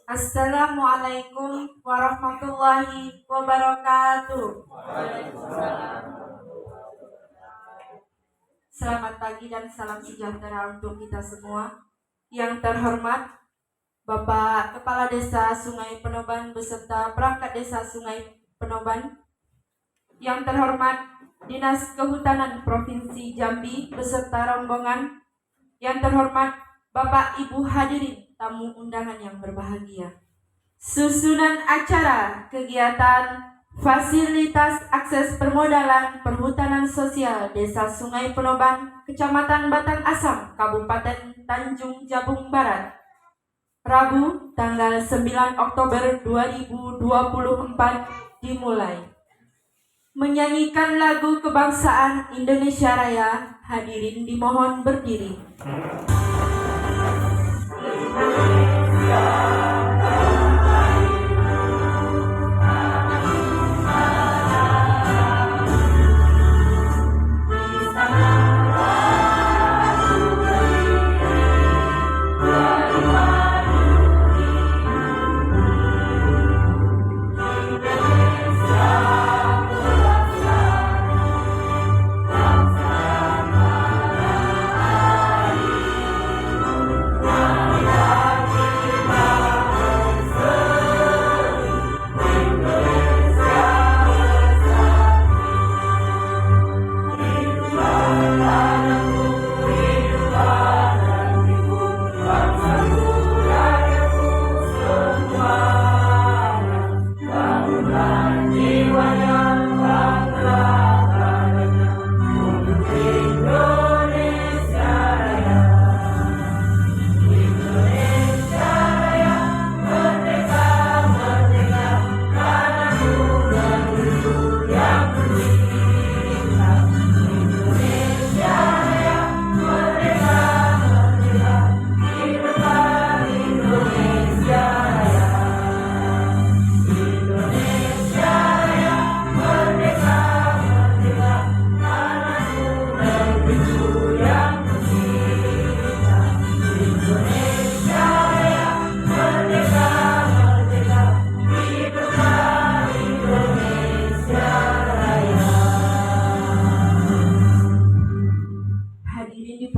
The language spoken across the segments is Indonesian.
Assalamualaikum warahmatullahi wabarakatuh. Selamat pagi dan salam sejahtera untuk kita semua. Yang terhormat Bapak Kepala Desa Sungai Penoban beserta perangkat Desa Sungai Penoban. Yang terhormat Dinas Kehutanan Provinsi Jambi beserta rombongan. Yang terhormat Bapak Ibu hadirin tamu undangan yang berbahagia. Susunan acara kegiatan fasilitas akses permodalan perhutanan sosial Desa Sungai Penoban, Kecamatan Batang Asam, Kabupaten Tanjung Jabung Barat, Rabu tanggal 9 Oktober 2024 dimulai. Menyanyikan lagu kebangsaan Indonesia Raya, hadirin dimohon berdiri.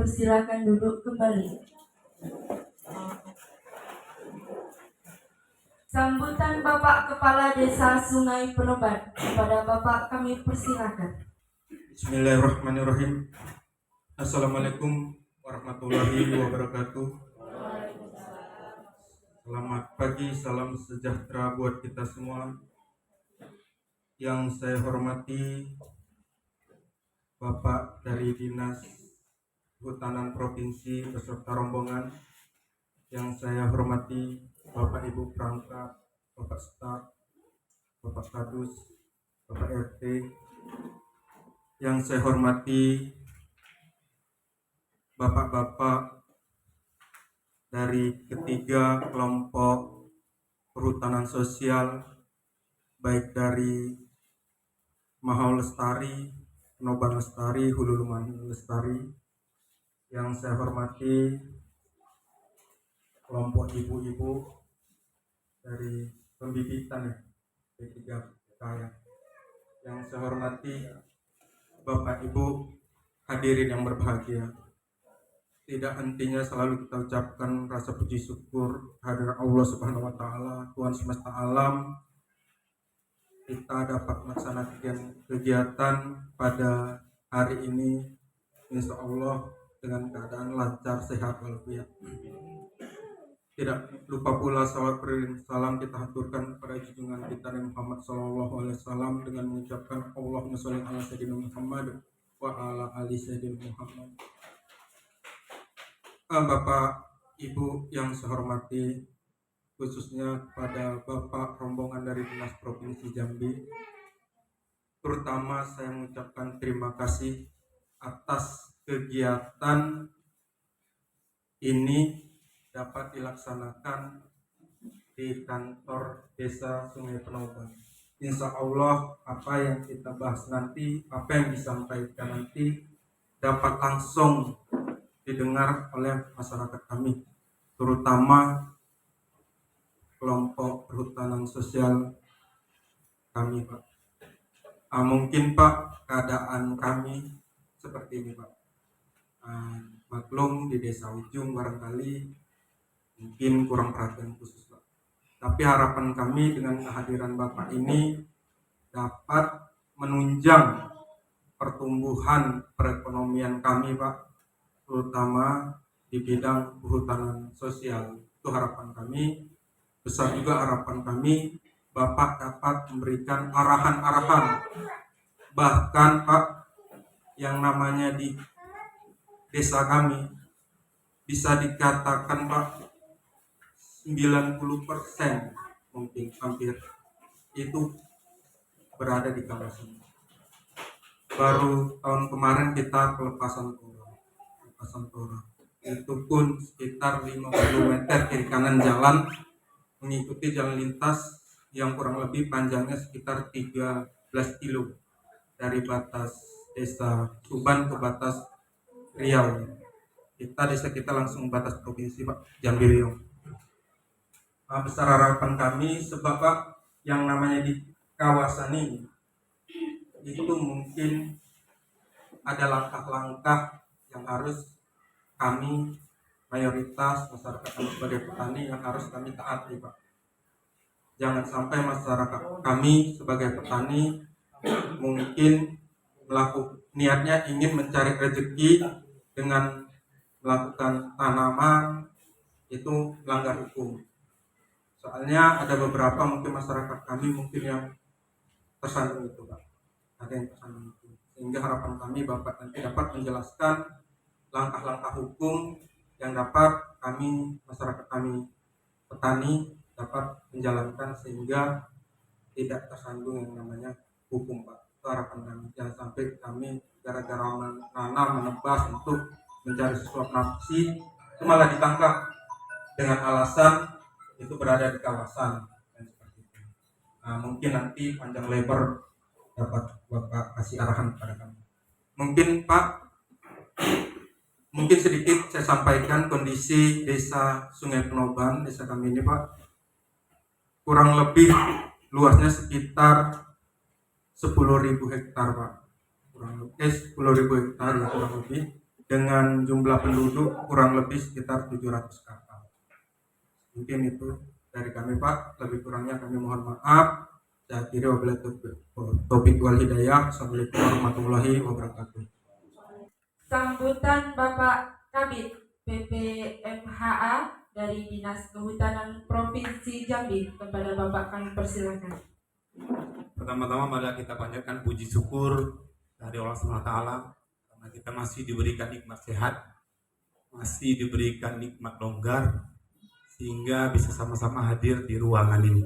Silakan duduk kembali. Sambutan Bapak Kepala Desa Sungai Penoban, kepada Bapak kami persilakan. Bismillahirrahmanirrahim. Assalamualaikum warahmatullahi wabarakatuh. Selamat pagi, salam sejahtera buat kita semua. Yang saya hormati Bapak dari Dinas Kehutanan Provinsi beserta rombongan. Yang saya hormati Bapak Ibu perangkat, Bapak Staf, Bapak Kadus, Bapak RT. Yang saya hormati Bapak-bapak dari ketiga kelompok perhutanan sosial, baik dari Mahau Lestari, Penoban Lestari, Hulu Luman Lestari. Yang saya hormati kelompok ibu-ibu dari pembibitan P3K. Yang saya hormati Bapak Ibu hadirin yang berbahagia. Tidak hentinya selalu kita ucapkan rasa puji syukur kehadirat Allah Subhanahu wa taala, Tuhan semesta alam. Kita dapat melaksanakan kegiatan pada hari ini insya Allah dengan keadaan lancar, sehat walafiat. Tidak lupa pula salawat salam kita haturkan pada junjungan kita Nabi Muhammad SAW dengan mengucapkan Allahumma sholli ala sayyidina Muhammad wa ala ali sayyidina Muhammad. Bapak Ibu yang saya hormati, khususnya pada Bapak rombongan dari Dinas Provinsi Jambi, terutama saya mengucapkan terima kasih atas kegiatan ini dapat dilaksanakan di kantor Desa Sungai Penoban. Insya Allah apa yang kita bahas nanti, apa yang disampaikan nanti dapat langsung didengar oleh masyarakat kami, terutama kelompok perhutanan sosial kami, Pak. Mungkin Pak, keadaan kami seperti ini, Pak. Maklum di desa ujung barangkali mungkin kurang perhatian khusus, Pak. Tapi harapan kami dengan kehadiran Bapak ini dapat menunjang pertumbuhan perekonomian kami, Pak, terutama di bidang perhutanan sosial. Itu harapan kami. Besar juga harapan kami Bapak dapat memberikan arahan-arahan, bahkan Pak, yang namanya di desa kami bisa dikatakan Pak 90% mungkin hampir itu berada di kawasan. Baru tahun kemarin kita pelepasan tora. Itu pun sekitar 50 meter kiri kanan jalan mengikuti jalan lintas yang kurang lebih panjangnya sekitar 13 kilo dari batas desa Tuban ke batas Riau. Desa kita langsung batas provinsi, Pak, Jambi Riau. Besar harapan kami sebab Pak, yang namanya di kawasan ini itu mungkin ada langkah-langkah yang harus kami mayoritas masyarakat kami sebagai petani yang harus kami taati, Pak. Jangan sampai masyarakat kami sebagai petani mungkin niatnya ingin mencari rezeki dengan melakukan tanaman itu melanggar hukum. Soalnya ada beberapa mungkin masyarakat kami mungkin yang tersandung itu, Pak. Ada yang tersandung itu. Sehingga harapan kami Bapak nanti dapat menjelaskan langkah-langkah hukum yang dapat kami, masyarakat kami petani dapat menjalankan sehingga tidak tersandung yang namanya hukum, Pak. Itu harapan kami. Jangan sampai kami gara-gara menanam, menebas untuk mencari sesuatu nafsi itu malah ditangkap dengan alasan itu berada di kawasan dan seperti itu. Mungkin nanti panjang lebar dapat Bapak kasih arahan kepada kami. Mungkin Pak, mungkin sedikit saya sampaikan kondisi desa Sungai Penoban, desa kami ini, Pak. Kurang lebih luasnya sekitar 10.000 hektar, Pak. Kurang lebih 10.000 hektar ya, kurang lebih, dengan jumlah penduduk kurang lebih sekitar 700 kakak. Mungkin itu dari kami, Pak. Lebih kurangnya kami mohon maaf. Saya kira wabillahi taufiq wal hidayah. Assalamualaikum warahmatullahi wabarakatuh. Sambutan Bapak Kabid PPMHA dari Dinas Kehutanan Provinsi Jambi, kepada Bapak kami persilakan. Pertama-tama mari kita panjatkan puji syukur dari Allah SWT karena kita masih diberikan nikmat sehat, masih diberikan nikmat longgar, sehingga bisa sama-sama hadir di ruangan ini.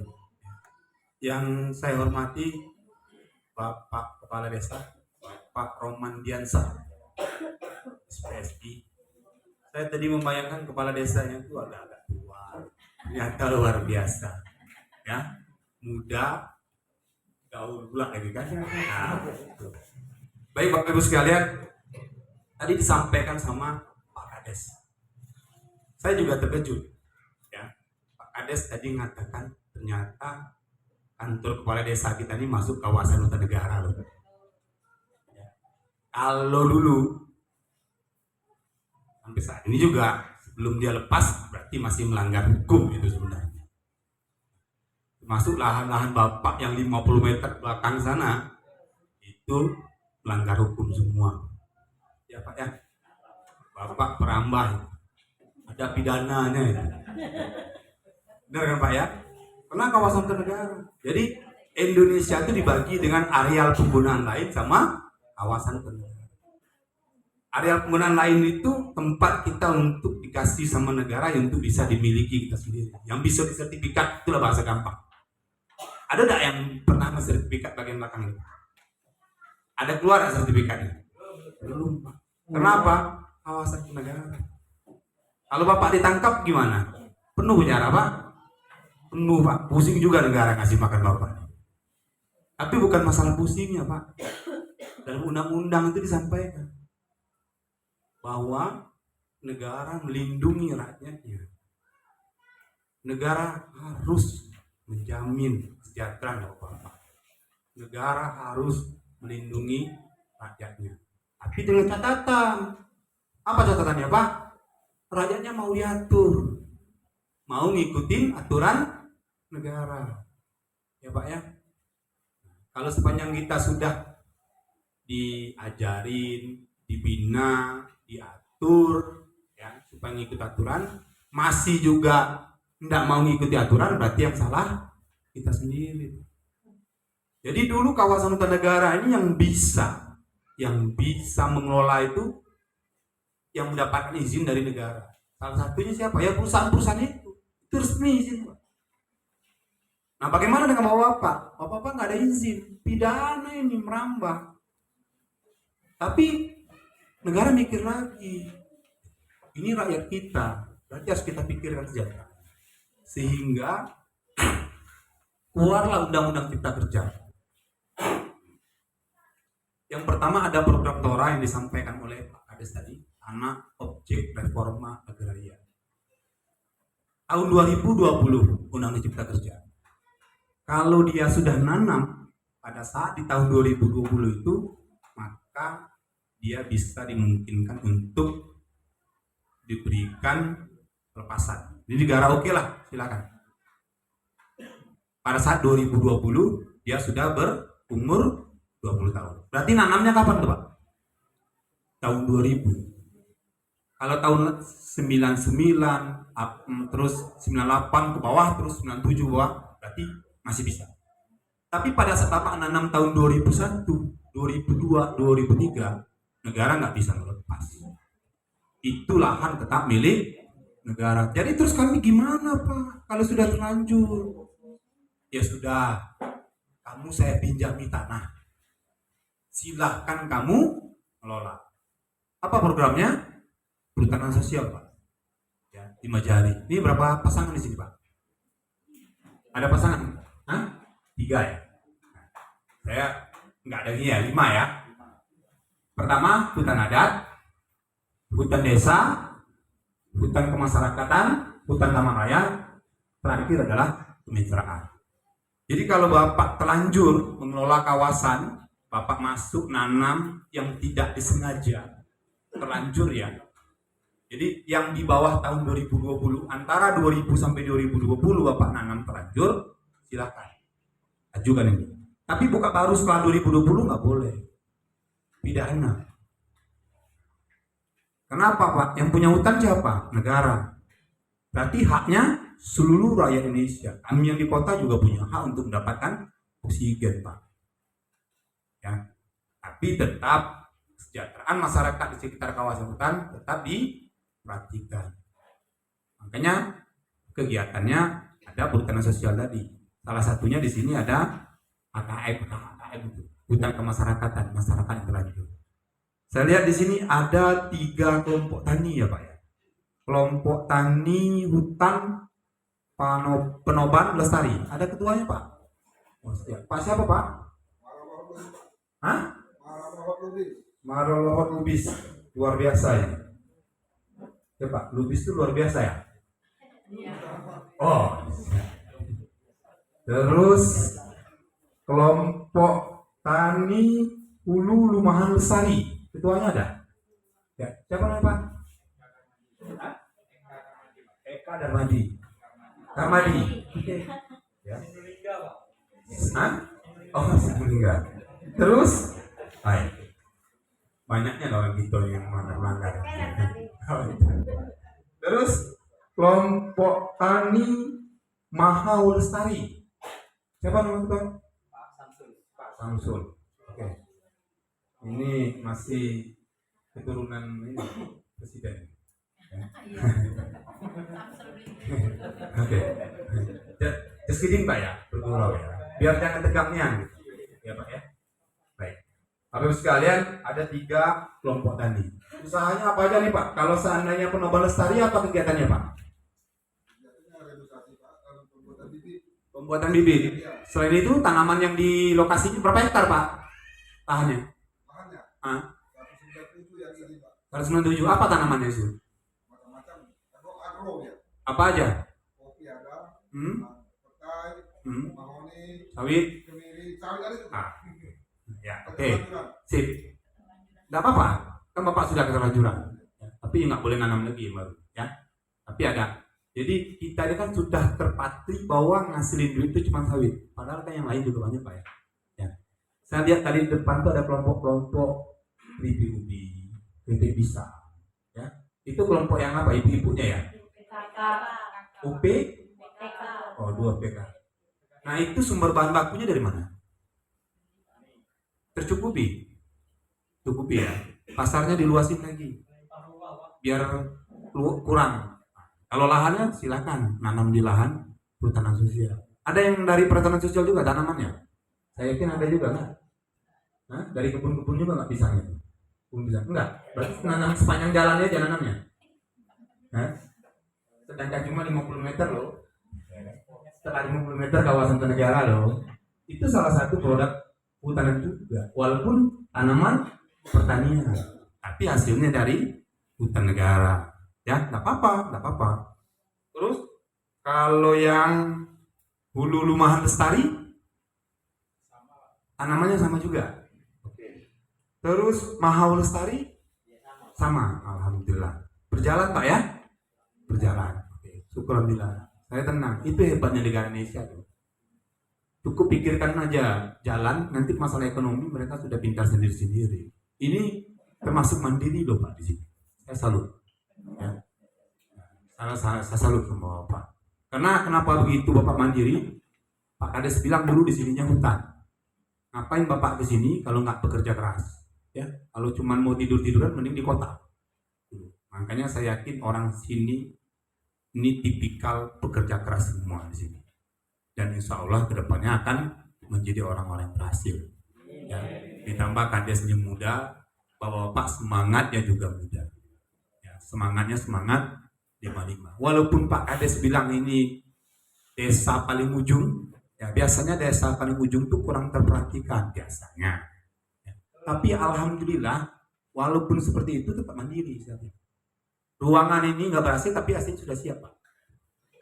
Yang saya hormati Bapak Kepala Desa, Bapak Roman Diansa, SPSI. Saya tadi membayangkan kepala desanya itu agak-agak tua, ternyata luar biasa, ya, muda, gaul pula lagi kan. Gitu. Baik Bapak Ibu sekalian, tadi disampaikan sama Pak Kades. Saya juga terkejut, ya. Pak Kades tadi mengatakan ternyata kantor kepala desa kita ini masuk kawasan hutan negara loh. Ya. Kalau dulu sampai saat ini juga sebelum dia lepas berarti masih melanggar hukum itu sebenarnya. Termasuk lahan-lahan Bapak yang 50 meter belakang sana itu melanggar hukum semua. Ya Pak ya. Bapak perambah, ada pidananya itu. Benar kan Pak ya? Karena kawasan hutan negara. Jadi Indonesia itu dibagi dengan areal penggunaan lain sama kawasan hutan negara. Areal penggunaan lain itu tempat kita untuk dikasih sama negara yang untuk bisa dimiliki kita sendiri. Yang bisa disertifikat, itulah bahasa gampang. Ada tak yang pernah sertifikat bagian belakang ini? Ada keluar sertifikatnya? Belum Pak. Kenapa? Kawasan negara. Kalau Bapak ditangkap gimana? Penuh penjara Pak? Penuh Pak. Pusing juga negara ngasih makan Bapak. Tapi bukan masalah pusingnya Pak. Dalam undang-undang itu disampaikan bahwa negara melindungi rakyatnya. Negara harus menjamin kesejahteraan Bapak. Negara harus melindungi rakyatnya. Tapi dengan catatan. Apa catatannya Pak? Rakyatnya mau diatur. Mau ngikutin aturan negara. Ya Pak ya. Kalau sepanjang kita sudah diajarin, dibina, diatur, ya supaya ngikut aturan, masih juga tidak mau ngikuti aturan, berarti yang salah kita sendiri. Jadi dulu kawasan hutan negara ini yang bisa mengelola itu, yang mendapatkan izin dari negara. Salah satunya siapa? Ya perusahaan-perusahaan itu resmi izin. Nah bagaimana dengan Bapak? Bapak nggak ada izin, pidana ini merambah. Tapi negara mikir lagi, ini rakyat kita, berarti harus kita pikirkan sejahtera. Sehingga keluarlah Undang-Undang Cipta Kerja. Yang pertama ada program TORA yang disampaikan oleh Pak Kades tadi, anak objek reforma agraria. Tahun 2020 Undang-Undang Cipta Kerja. Kalau dia sudah nanam pada saat di tahun 2020 itu, maka dia bisa dimungkinkan untuk diberikan pelepasan. Di negara oke lah, silakan. Pada saat 2020 dia sudah berumur 20 tahun. Berarti nanamnya kapan tuh Pak? Tahun 2000. Kalau tahun 99 terus 98 ke bawah terus 97 ke bawah, berarti masih bisa. Tapi pada saat Bapak nanam tahun 2001, 2002, 2003, negara nggak bisa melepas. Itu lahan tetap milik negara. Jadi terus kami gimana Pak? Kalau sudah terlanjur, ya sudah, kamu saya pinjami tanah. Silahkan kamu kelola. Apa programnya? Perhutanan sosial Pak. Ya, di Majari. Ini berapa pasangan di sini Pak? Ada pasangan? Hah? 3 ya? Saya nggak ada ini ya, 5 ya. Pertama, hutan adat, hutan desa, hutan kemasyarakatan, hutan taman raya, terakhir adalah kemitraan. Jadi kalau Bapak telanjur mengelola kawasan, Bapak masuk nanam yang tidak disengaja, terlanjur ya. Jadi yang di bawah tahun 2020, antara 2000 sampai 2020 Bapak nanam terlanjur, silakan ajukan ini. Tapi buka baru setelah 2020 nggak boleh, pidana. Kenapa Pak? Yang punya hutan siapa? Negara. Berarti haknya seluruh rakyat Indonesia. Kami yang di kota juga punya hak untuk mendapatkan oksigen Pak. Ya. Tapi tetap kesejahteraan masyarakat di sekitar kawasan hutan tetap diperhatikan. Makanya kegiatannya ada perhutanan sosial tadi. Salah satunya di sini ada AKM itu, hutan kemasyarakatan, masyarakat yang terlanjur. Saya lihat di sini ada 3 kelompok tani ya Pak ya. Kelompok tani hutan Penoban Lestari. Ada ketuanya Pak? Oh, siap. Pak siapa Pak? Hah? Marolohot Lubis. Luar biasa ya. Ya Pak, Lubis itu luar biasa ya? Oh. Terus kelompok tani Hulu Lumahan Lestari. Ketuanya ada? Ya, siapa namanya Pak? Eka Darmadi. Darmadi. Ya. Hah? Oh, masih meninggal. Terus, banyaknya orang gitu yang melanggar. Terus kelompok tani Mahau Lestari. Siapa namanya Pak? Pak Samsul. Oke. Ini masih keturunan ini presiden. Ya. Oke. Just kidding Pak ya, bergurau ya. Biar jangan tegangnya. Ya Pak ya. Baik. Bapak sekalian, ada 3 kelompok tani. Usahanya apa aja nih Pak? Kalau seandainya Penoban Lestari, apa kegiatannya Pak? Pembuatan bibit. Selain itu tanaman yang di lokasinya berapa hektar Pak? Lahannya? 197. Apa tanamannya itu? Apa aja? Kopi ada, Hmm? petai, Hmm? mahoni, Sawit? kemiri, sawit ada juga. Ah, ya, oke. Keterlanjuran. Sip. Nggak apa-apa. Kan Bapak sudah keterlanjuran. Ya, tapi nggak boleh nanam lagi yang baru. Ya. Tapi ada. Jadi kita ini kan sudah terpatri bahwa ngasilin duit itu cuma sawit. Padahal kan yang lain juga banyak Pak ya. Ya. Saya lihat tadi di depan tuh ada kelompok-kelompok PPUB, PP Bisa. Ya. Itu kelompok yang apa? Ibu-ibunya ya? UP? Oh, 2 PK. Nah, itu sumber bahan bakunya dari mana? Tercukupi? Cukupi ya. Pasarnya diluasin lagi. Biar kurang. Kalau lahannya silakan nanam di lahan perhutanan sosial. Ada yang dari perhutanan sosial juga tanamannya? Saya yakin ada juga nggak? Hah? Dari kebun-kebun juga nggak pisangnya? Kebun pisang? Enggak. Berarti nanam sepanjang jalannya aja nanamnya? Hah? Sedangkan cuma 50 meter loh. Setelah 50 meter kawasan negara loh. Itu salah satu produk hutan juga. Walaupun tanaman pertanian, tapi hasilnya dari hutan negara. Ya, nggak apa-apa, nggak apa-apa. Terus kalau yang hulu lumahan lestari, tanamannya sama juga. Terus mahau lestari, sama. Alhamdulillah. Berjalan Pak ya? Berjalan. Oke, syukur alhamdulillah. Saya tenang. Itu hebatnya negara Indonesia tuh. Cukup pikirkan aja jalan, nanti masalah ekonomi mereka sudah pintar sendiri-sendiri. Ini termasuk mandiri loh Pak di sini. Saya salut. Ya. Saya salut sama Bapak. Karena kenapa begitu Bapak mandiri? Pak Kades bilang dulu di sininya hutan. Ngapain Bapak ke sini kalau nggak bekerja keras? Ya, kalau cuma mau tidur-tiduran mending di kota. Makanya saya yakin orang sini ini tipikal pekerja keras semua di sini. Dan insya Allah kedepannya akan menjadi orang-orang yang berhasil. Ya, ditambah kadesnya muda, Bapak semangatnya juga muda. Ya, semangatnya semangat 55. Walaupun Pak Kades bilang ini desa paling ujung, ya biasanya desa paling ujung tuh kurang terperhatikan biasanya. Ya, tapi alhamdulillah, walaupun seperti itu tetap mandiri. Ruangan ini nggak berhasil, tapi aslinya sudah siap Pak.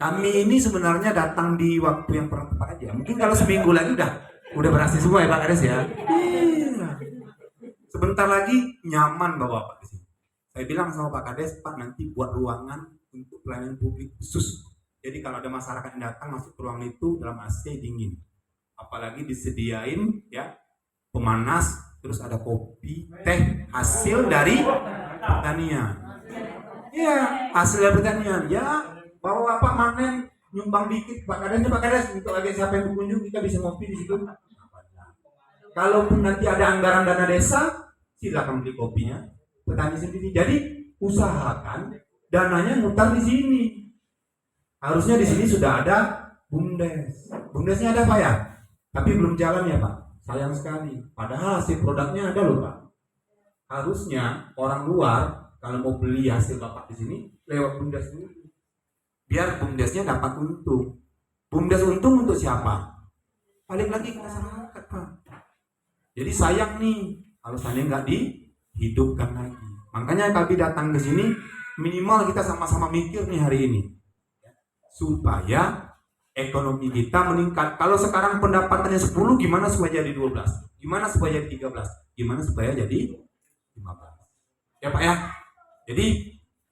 Kami ini sebenarnya datang di waktu yang kurang tepat aja. Mungkin kalau seminggu lagi udah berhasil semua ya Pak Kades ya. Sebentar lagi nyaman bawa Pak di sini. Saya bilang sama Pak Kades, Pak nanti buat ruangan untuk pelayanan publik khusus. Jadi kalau ada masyarakat yang datang masuk ke ruangan itu dalam AC dingin. Apalagi disediain ya pemanas, terus ada kopi, teh hasil dari pertanian. Iya, hasil dari pertanian. Ya, bawa Bapak manen nyumbang dikit Pak Kades untuk lagi siapa yang berkunjung kita bisa ngopi di situ. Kalaupun nanti ada anggaran dana desa, silakan beli kopinya, petani sendiri. Jadi usahakan dananya mutar di sini. Harusnya di sini sudah ada BUMDes. BUMDesnya ada Pak ya, tapi belum jalan ya Pak. Sayang sekali. Padahal hasil produknya ada loh Pak. Harusnya orang luar kalau mau beli hasil Bapak di sini lewat BUMDes dulu. Biar BUMDesnya dapat untung. BUMDes untung untuk siapa? Balik lagi ke masyarakat Pak. Jadi sayang nih kalau saya nggak dihidupkan lagi. Makanya kami datang ke sini minimal kita sama-sama mikir nih hari ini supaya ekonomi kita meningkat. Kalau sekarang pendapatannya 10, gimana supaya jadi 12? Gimana supaya jadi 13? Gimana supaya jadi 15? Ya Pak ya. Jadi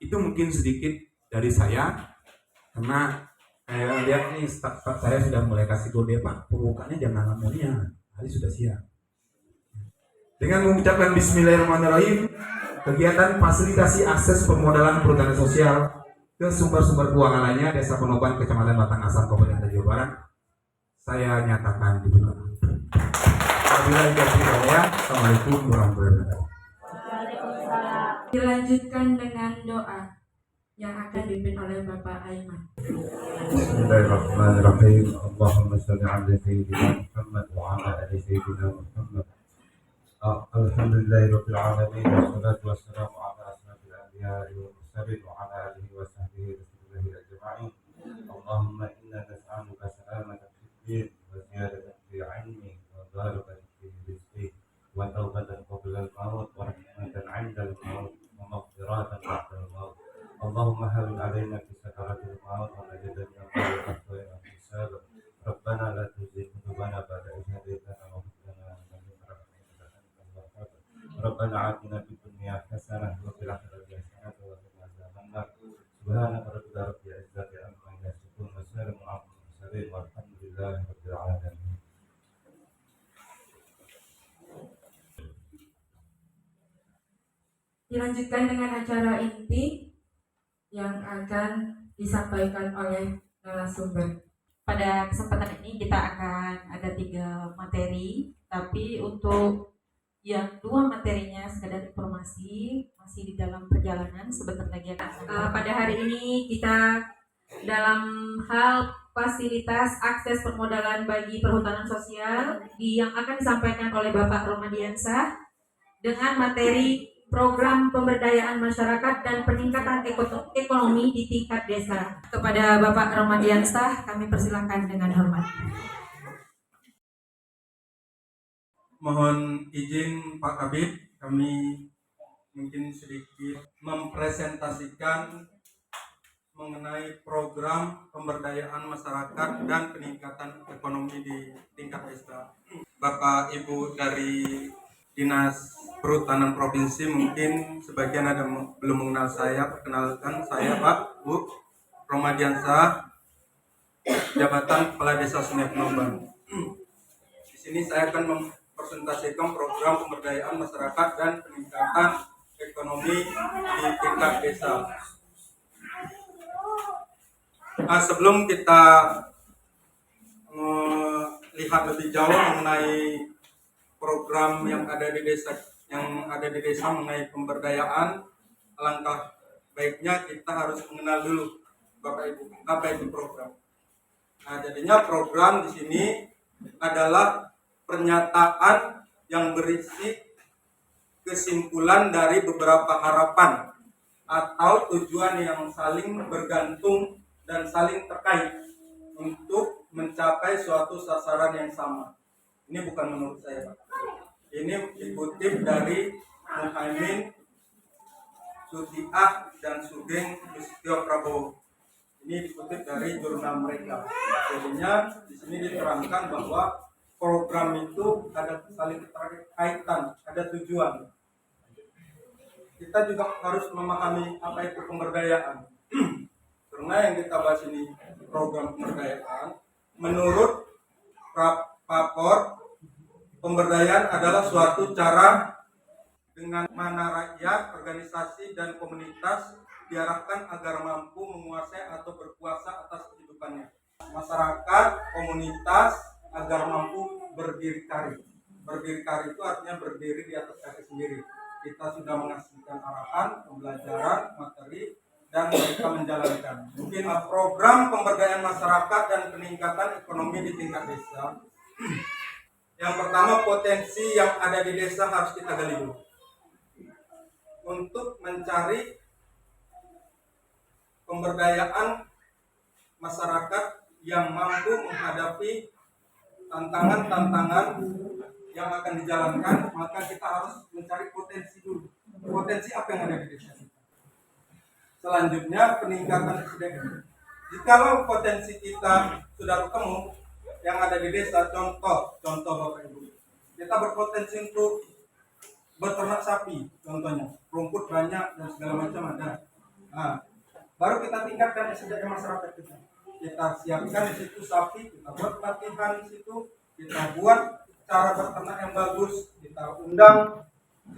itu mungkin sedikit dari saya karena saya lihat nih staf saya sudah mulai kasih kode Pak. Pembukaannya jam 6 malamnya. Hari sudah siap. Dengan mengucapkan Bismillahirrahmanirrahim, kegiatan fasilitasi akses permodalan perhutanan sosial ke sumber-sumber keuangan lainnya Desa Penoban, Kecamatan Batang Asar, Kabupaten Jawa Barat, saya nyatakan dibuka. Assalamualaikum warahmatullahi wabarakatuh. Dilanjutkan dengan doa yang akan dipimpin oleh Bapak Aiman. Bismillahirrahmanirrahim. Allahumma shalli ala sayyidina Muhammad wa ala ali sayyidina Muhammad. Alhamdulillahirabbil alamin wassalatu wassalamu ala asrofil anbiya'i wal mursalin wa ala alihi wa sahbihi ajma'in. Allahumma inna nas'aluka salamatan fid din wa ziyadatan fil 'ilmi wa barakatan fi rizqi wa tawbatan qabla al-maut wa rahmatan 'inda al-maut wa maghfiratan ba'da al-maut. اللهم هون علينا في سكرات الموت ونجد من الله الفتوى والحساب. ربنا لا تزغ قلوبنا بعد إذ هديتنا وهب لنا من لدنك رحمة إنك أنت الوهاب. ربنا آتنا في الدنيا حسنة وفي الآخرة حسنة وقنا عذاب النار. سبحان ربك رب العزة عما يصفون وسلام على المرسلين والحمد لله رب العالمين. Dilanjutkan dengan acara inti yang akan disampaikan oleh narasumber. Pada kesempatan ini kita akan ada 3 materi, tapi untuk yang 2 materinya sekedar informasi, masih di dalam perjalanan, sebentar lagi akan. Pada hari ini kita dalam hal fasilitas akses permodalan bagi perhutanan sosial yang akan disampaikan oleh Bapak Romadiansah dengan materi program pemberdayaan masyarakat dan peningkatan ekonomi di tingkat desa. Kepada Bapak Romadiansah kami persilakan dengan hormat. Mohon izin Pak Kabid, kami mungkin sedikit mempresentasikan mengenai program pemberdayaan masyarakat dan peningkatan ekonomi di tingkat desa. Bapak Ibu dari Dinas Perhutanan Provinsi mungkin sebagian ada belum mengenal saya. Perkenalkan, saya Pak Bu Romadiansah, jabatan Kepala Desa Sungai Penoban. Di sini saya akan mempresentasikan program pemberdayaan masyarakat dan peningkatan ekonomi di tingkat desa. Sebelum kita lihat lebih jauh mengenai program yang ada di desa mengenai pemberdayaan, alangkah baiknya kita harus mengenal dulu Bapak Ibu apa itu program. Nah, jadinya program di sini adalah pernyataan yang berisi kesimpulan dari beberapa harapan atau tujuan yang saling bergantung dan saling terkait untuk mencapai suatu sasaran yang sama. Ini bukan menurut saya, Pak. Ini dikutip dari Muhaimin, Sutiah, dan Sugeng Wisutio Prabowo. Ini dikutip dari jurnal mereka. Jadinya di sini diterangkan bahwa program itu ada saling terkaitan, ada tujuan. Kita juga harus memahami apa itu pemberdayaan. Karena yang kita bahas ini program pemberdayaan, menurut Papor, pemberdayaan adalah suatu cara dengan mana rakyat, organisasi, dan komunitas diarahkan agar mampu menguasai atau berkuasa atas kehidupannya. Masyarakat, komunitas agar mampu berdikari. Berdikari itu artinya berdiri di atas kaki sendiri. Kita sudah menghasilkan arahan, pembelajaran, materi, dan mereka menjalankan. Mungkin program pemberdayaan masyarakat dan peningkatan ekonomi di tingkat desa. Yang pertama, potensi yang ada di desa harus kita gali dulu untuk mencari pemberdayaan masyarakat yang mampu menghadapi tantangan-tantangan yang akan dijalankan. Maka kita harus mencari potensi dulu. Potensi apa yang ada di desa kita. Selanjutnya, peningkatan SDM. Jikalau potensi kita sudah ketemu yang ada di desa, contoh Bapak Ibu, kita berpotensi untuk beternak sapi, contohnya rumput banyak dan segala macam ada. Nah, baru kita tingkatkan SDM masyarakat kita. Kita siapkan di situ sapi, kita buat pelatihan di situ, kita buat cara berternak yang bagus, kita undang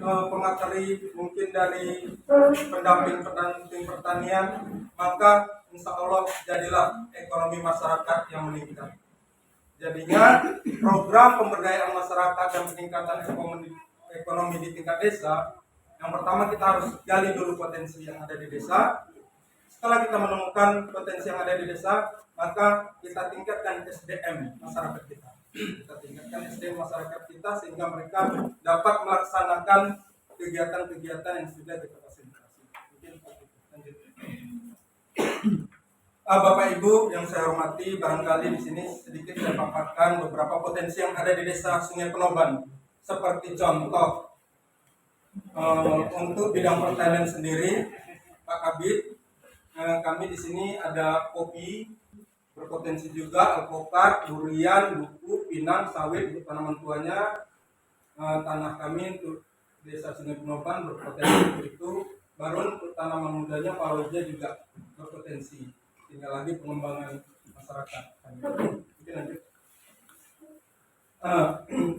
pemateri mungkin dari pendamping pertanian, maka insya Allah jadilah ekonomi masyarakat yang meningkat. Jadinya program pemberdayaan masyarakat dan peningkatan ekonomi di tingkat desa, yang pertama kita harus gali dulu potensi yang ada di desa. Setelah kita menemukan potensi yang ada di desa, maka kita tingkatkan SDM masyarakat kita. Kita tingkatkan SDM masyarakat kita sehingga mereka dapat melaksanakan kegiatan-kegiatan yang sudah kita fasilitasi. Mungkin lanjut. Bapak Ibu yang saya hormati, barangkali di sini sedikit saya paparkan beberapa potensi yang ada di desa Sungai Penoban. Seperti contoh untuk bidang pertanian sendiri, Pak Kabid, kami di sini ada kopi, berpotensi juga alpukat, durian, duku, pinang, sawit untuk tanaman tuanya. Tanah kami untuk Desa Sungai Penoban berpotensi untuk itu. Baru untuk tanaman mudanya palawija juga berpotensi. Tinggal lagi pengembangan masyarakat. Mungkin lanjut.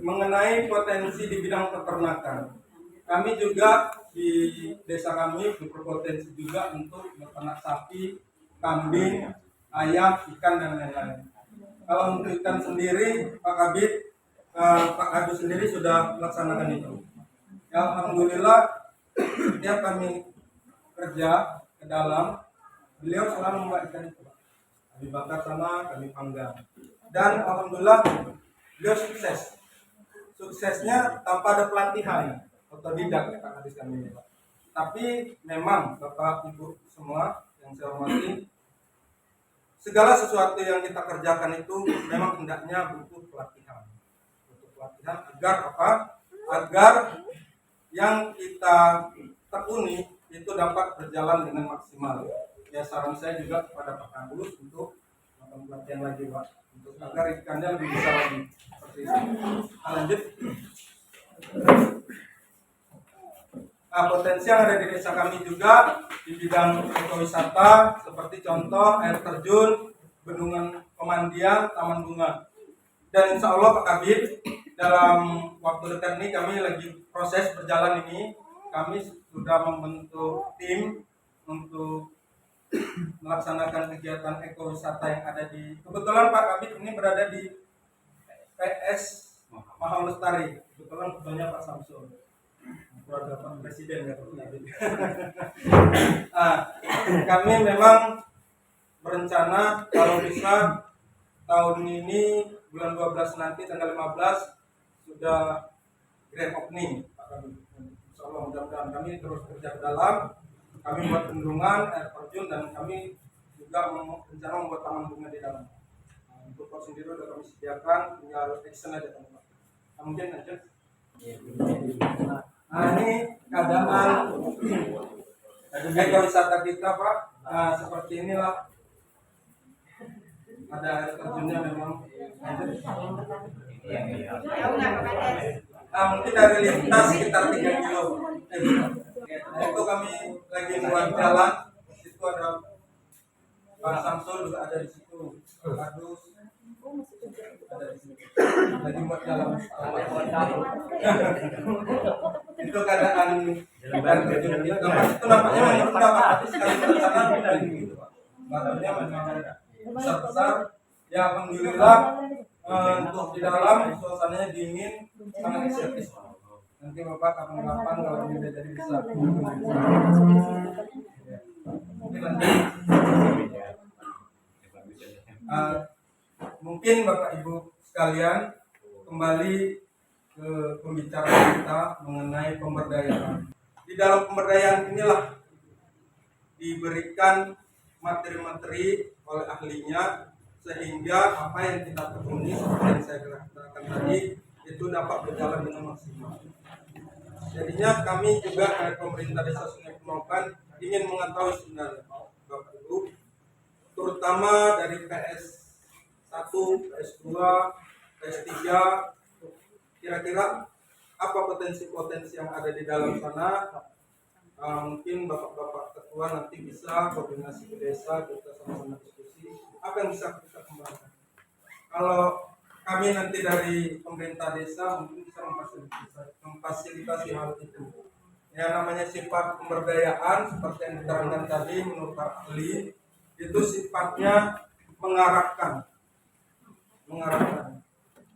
Mengenai potensi di bidang peternakan, kami juga di desa kami berpotensi juga untuk beternak sapi, kambing, ayam, ikan dan lain-lain. Kalau untuk ikan sendiri, Pak Kabid, Pak Adu sendiri sudah melaksanakan itu. Ya, alhamdulillah, setiap kami kerja ke dalam, beliau selalu membawa ikan itu. Kami bakar sama, kami panggang. Dan alhamdulillah, beliau sukses. Suksesnya tanpa ada pelatihan, otodidak ya Pak Hadis kami ini Pak. Tapi memang Bapak Ibu semua yang saya hormati, segala sesuatu yang kita kerjakan itu memang hendaknya butuh pelatihan. Butuh pelatihan agar apa? Agar yang kita tekuni itu dapat berjalan dengan maksimal. Ya saran saya juga kepada Pak Kadus untuk melakukan pelatihan lagi Pak, untuk agar ikannya lebih besar lagi. Seperti itu. Lanjut. Potensi yang ada di desa kami juga di bidang ekowisata seperti contoh air terjun, bendungan pemandian, taman bunga. Dan insya Allah Pak Kabid dalam waktu dekat ini kami lagi proses berjalan ini, kami sudah membentuk tim untuk melaksanakan kegiatan ekowisata yang ada di, kebetulan Pak Kabid ini berada di PS Mahal Lestari, kebetulan ketuanya Pak Samsul, keluarga Pak Presiden ya Pak Kabid. Kami memang berencana kalau bisa tahun ini bulan 12 nanti tanggal 15 sudah grand opening Pak Kabid. Insyaallah mudah-mudahan kami terus kerja ke dalam, kami buat bendungan, air terjun, dan kami juga rencana membuat taman bunga di dalam. Untuk pos sendiri sudah kami sediakan, tinggal action aja teman-teman. Mungkin lanjut. Ini keadaan ekowisata kita Pak. Seperti inilah. Ada air terjunnya memang. Mungkin dari lintas sekitar 3 kilo. Itu kami lagi buat jalan. Di situ ada Pak Samsul juga ada di situ. Kadus ada di situ. Lagi buat jalan. Itu keadaan air terjun itu. Itu nampaknya memang Pak, tapi sekali ke sana tidak gitu Pak. Badannya memang besar-besar. Ya alhamdulillah untuk di dalam suasananya dingin, sangat estetis. Nanti Bapak kapan-kapan kalau ini udah jadi bisa. Mungkin nanti mungkin Bapak Ibu sekalian kembali ke pembicaraan kita mengenai pemberdayaan. Di dalam pemberdayaan inilah diberikan materi-materi oleh ahlinya sehingga apa yang kita tekuni seperti yang saya katakan tadi itu dapat berjalan dengan maksimal. Jadinya kami juga dari pemerintah Desa Sungai Penoban ingin mengetahui sebenarnya Bapak Ibu, terutama dari PS1, PS2, PS3, kira-kira apa potensi-potensi yang ada di dalam sana. Mungkin Bapak-Bapak ketua nanti bisa koordinasi ke desa, kita sama-sama diskusi apa yang bisa kita kembangkan. Kalau kami nanti dari pemerintah desa mungkin bisa memfasilitasi hal itu. Ya namanya sifat pemberdayaan seperti yang diterangkan tadi menurut Pak ahli itu sifatnya mengarahkan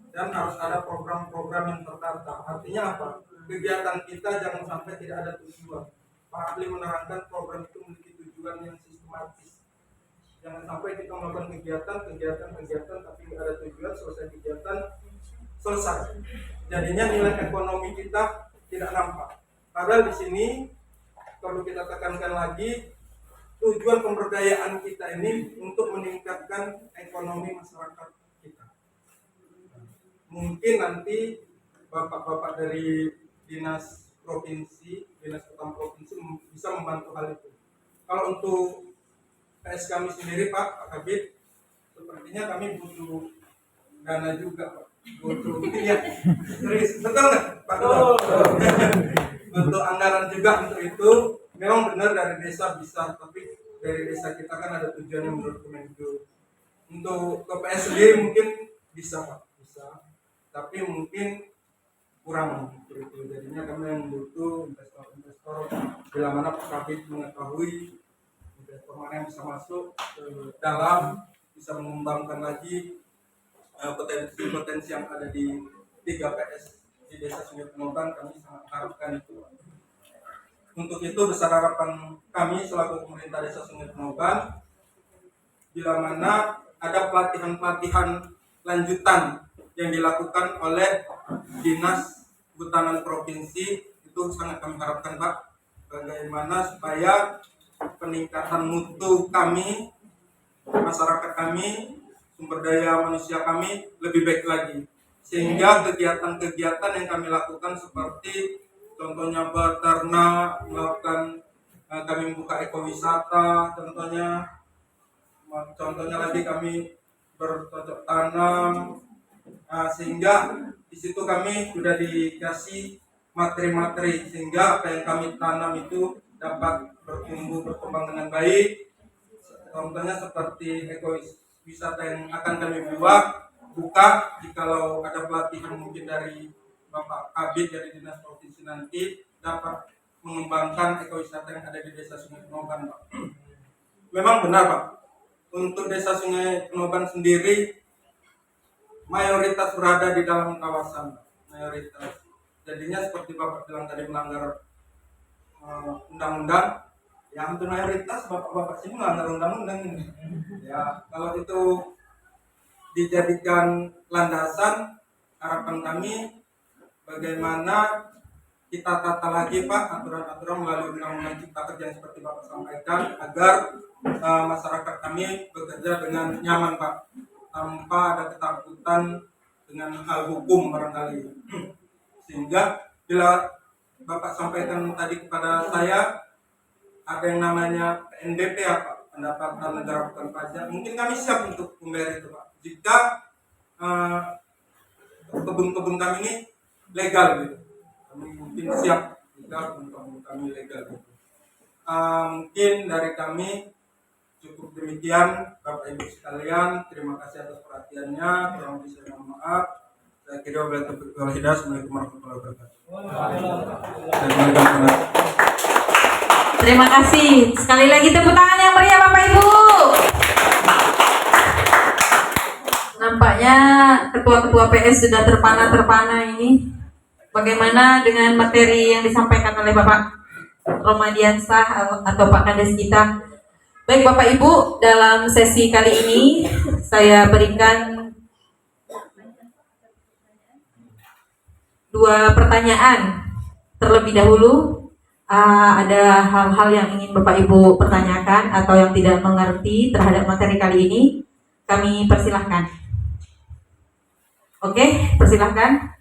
dan harus ada program-program yang tertata. Artinya apa? Kegiatan kita jangan sampai tidak ada tujuan. Pak ahli menerangkan program itu memiliki tujuan yang sistematis. Jangan sampai kita melakukan kegiatan tapi tidak ada tujuan, selesai kegiatan selesai. Jadinya nilai ekonomi kita tidak nampak. Padahal di sini perlu kita tekankan lagi, tujuan pemberdayaan kita ini untuk meningkatkan ekonomi masyarakat kita. Mungkin nanti bapak-bapak dari dinas provinsi, dinas utama provinsi bisa membantu hal itu. Kalau untuk PS kami sendiri Pak Kabid, sepertinya kami butuh dana juga Pak. Butuh ya, serius, betul nggak Pak? Untuk anggaran juga untuk itu, memang benar dari desa bisa, tapi dari desa kita kan ada tujuannya menurut Kemenlu. Untuk ke PS sendiri mungkin bisa Pak, bisa, tapi mungkin kurang seperti itu. Jadinya kami yang butuh investor-investor bila mana Pak Kabid mengetahui investor mana yang bisa masuk ke dalam, bisa mengembangkan lagi potensi-potensi yang ada di 3 PS di Desa Sungai Penoban. Kami sangat harapkan itu. Untuk itu besar harapan kami selaku pemerintah Desa Sungai Penoban, bila mana ada pelatihan-pelatihan lanjutan yang dilakukan oleh Dinas Kehutanan Provinsi, itu sangat kami harapkan Pak, bagaimana supaya peningkatan mutu kami, masyarakat kami, sumber daya manusia kami lebih baik lagi, sehingga kegiatan-kegiatan yang kami lakukan seperti contohnya beternak, melakukan kami membuka ekowisata, contohnya lagi kami bercocok tanam, sehingga di situ kami sudah dikasih materi-materi sehingga apa yang kami tanam itu dapat berkembang dengan baik. Contohnya seperti ekowisata yang akan kami buka jikalau ada pelatihan mungkin dari Bapak Kabid dari Dinas Provinsi nanti dapat mengembangkan ekowisata yang ada di Desa Sungai Penoban Pak. Memang benar Pak, untuk Desa Sungai Penoban sendiri mayoritas berada di dalam kawasan, mayoritas. Jadinya seperti Bapak bilang tadi melanggar undang-undang, ya hampir mayoritas bapak-bapak sini melanggar undang-undang ini. Ya kalau itu dijadikan landasan, harapan kami bagaimana kita tata lagi Pak aturan-aturan melalui undang-undang Cipta Kerja yang seperti Bapak sampaikan, agar masyarakat kami bekerja dengan nyaman Pak, tanpa ada ketakutan dengan hal hukum barangkali. Sehingga bila Bapak sampaikan tadi kepada saya ada yang namanya PNBP ya Pak, pendapatan negara bukan pajak, mungkin kami siap untuk membayar itu Pak, jika kebun-kebun kami ini legal gitu. Kami mungkin siap jika kebun kami legal gitu. Mungkin dari kami cukup demikian Bapak Ibu sekalian, terima kasih atas perhatiannya, kurang lebih saya mohon maaf. Saya kira wabillahi taufiq wal hidayah. Assalamualaikum warahmatullahi wabarakatuh. Terima kasih. Sekali lagi tepuk tangan yang meriah Bapak Ibu. Nampaknya ketua-ketua PS sudah terpana ini. Bagaimana dengan materi yang disampaikan oleh Bapak Romadiansah atau Pak Kades kita? Baik Bapak Ibu, dalam sesi kali ini saya berikan 2 pertanyaan. Terlebih dahulu ada hal-hal yang ingin Bapak Ibu pertanyakan atau yang tidak mengerti terhadap materi kali ini, kami persilahkan. Oke, persilahkan.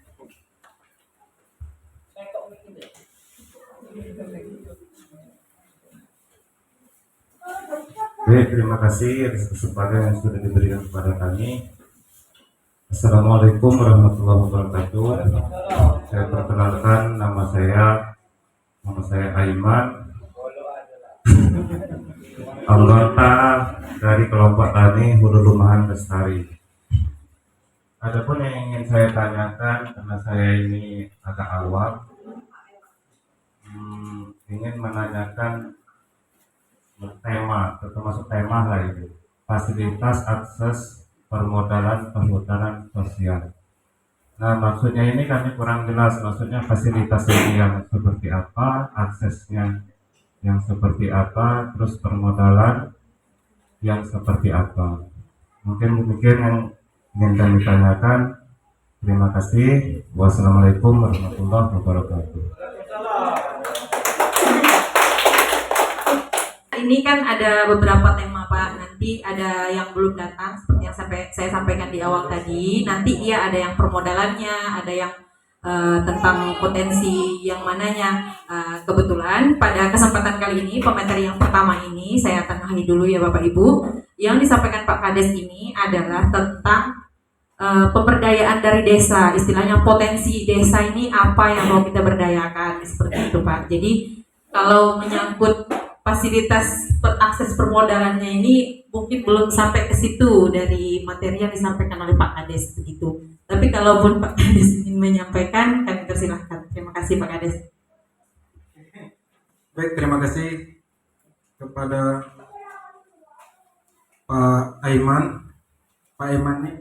Baik, terima kasih atas kesempatan yang sudah diberikan kepada kami. Assalamualaikum warahmatullahi wabarakatuh. Saya perkenalkan, nama saya Aiman, anggota dari kelompok tani Hulu Rumahan Lestari. Adapun yang ingin saya tanyakan, karena saya ini agak awam, ingin menanyakan tema, termasuk tema lah ini, fasilitas akses permodalan perhutanan sosial. Nah, maksudnya ini kami kurang jelas, maksudnya fasilitas ini yang seperti apa, aksesnya yang seperti apa, terus permodalan yang seperti apa. Mungkin yang ingin kami tanyakan. Terima kasih. Wassalamualaikum warahmatullahi wabarakatuh. Ini kan ada beberapa tema Pak, nanti ada yang belum datang seperti yang saya sampaikan di awal tadi. Nanti dia ada yang permodalannya, ada yang tentang potensi yang mananya. Kebetulan pada kesempatan kali ini pemateri yang pertama ini saya tengahi dulu ya Bapak Ibu. Yang disampaikan Pak Kades ini adalah tentang pemberdayaan dari desa, istilahnya potensi desa ini apa yang mau kita berdayakan, seperti itu Pak. Jadi kalau menyangkut fasilitas akses permodalannya ini mungkin belum sampai ke situ dari materi yang disampaikan oleh Pak Kades begitu. Tapi kalaupun Pak Kades ingin menyampaikan, kami persilahkan. Terima kasih Pak Kades. Baik, terima kasih kepada Pak Aiman. Pak Aiman ini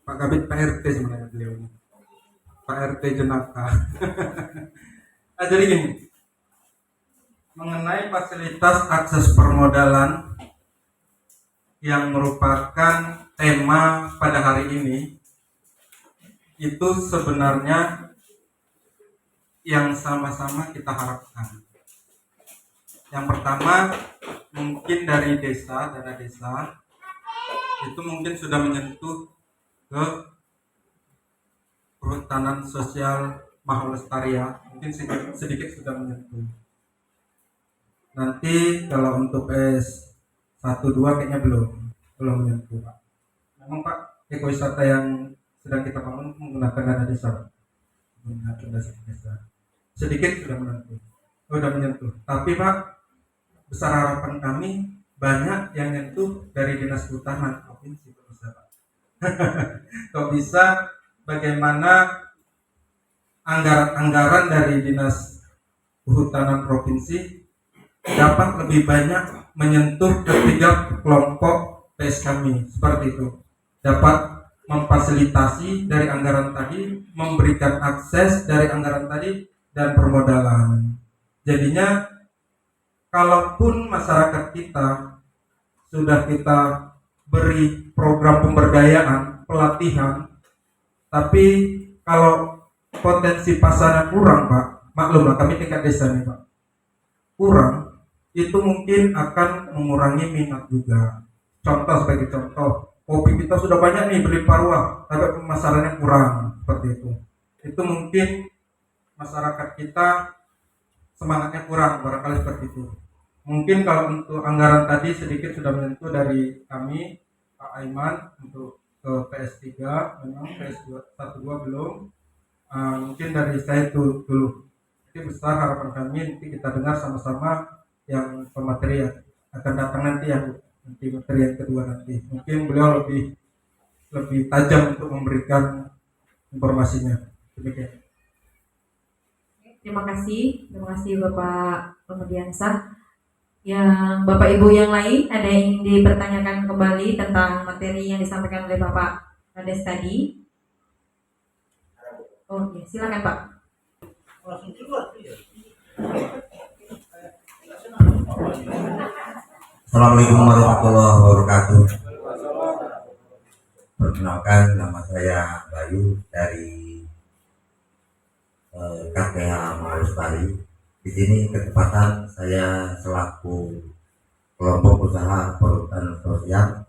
Pak Kabit Pak RT sebenarnya beliau ini. Pak RT Jenaka. Jadi gini, mengenai fasilitas akses permodalan yang merupakan tema pada hari ini, itu sebenarnya yang sama-sama kita harapkan. Yang pertama, mungkin dari desa, dana desa itu mungkin sudah menyentuh ke perhutanan sosial Mahalestaria, mungkin sedikit sudah menyentuh. Nanti kalau untuk S12 kayaknya belum menyentuh Pak. Memang Pak, ekowisata yang sedang kita bangun menggunakan dana desa, Pak. Menggunakan dana desa. Sedikit sudah menyentuh. Tapi Pak, besar harapan kami banyak yang nyentuh dari Dinas Kehutanan provinsi bisa Pak. Kok bisa bagaimana anggaran dari Dinas Kehutanan provinsi dapat lebih banyak menyentuh ketiga kelompok PS kami, seperti itu. Dapat memfasilitasi dari anggaran tadi, memberikan akses dari anggaran tadi, dan permodalan. Jadinya kalaupun masyarakat kita sudah kita beri program pemberdayaan, pelatihan, tapi kalau potensi pasarnya kurang Pak, maklumlah kami tingkat desa nih Pak, kurang, itu mungkin akan mengurangi minat juga. Sebagai contoh, kopi kita sudah banyak nih berlimpah ruah, tapi pemasarannya kurang, seperti itu. Itu mungkin masyarakat kita semangatnya kurang, barangkali seperti itu. Mungkin kalau untuk anggaran tadi sedikit sudah menyentuh dari kami, Pak Aiman, untuk ke PS3, memang PS12 belum. Mungkin dari saya itu dulu. Jadi besar harapan kami nanti kita dengar sama-sama yang pemateri yang akan datang nanti, yang nanti materi yang kedua nanti. Mungkin beliau lebih tajam untuk memberikan informasinya. Demikian. Terima kasih Bapak Pemediansa. Yang Bapak Ibu yang lain ada yang ingin dipertanyakan kembali tentang materi yang disampaikan oleh Bapak Kades tadi? Oh ya, silakan Pak. Assalamualaikum warahmatullahi wabarakatuh. Perkenalkan, nama saya Bayu dari KPH Mahalestari. Di sini ketepatan saya selaku kelompok usaha perhutanan sosial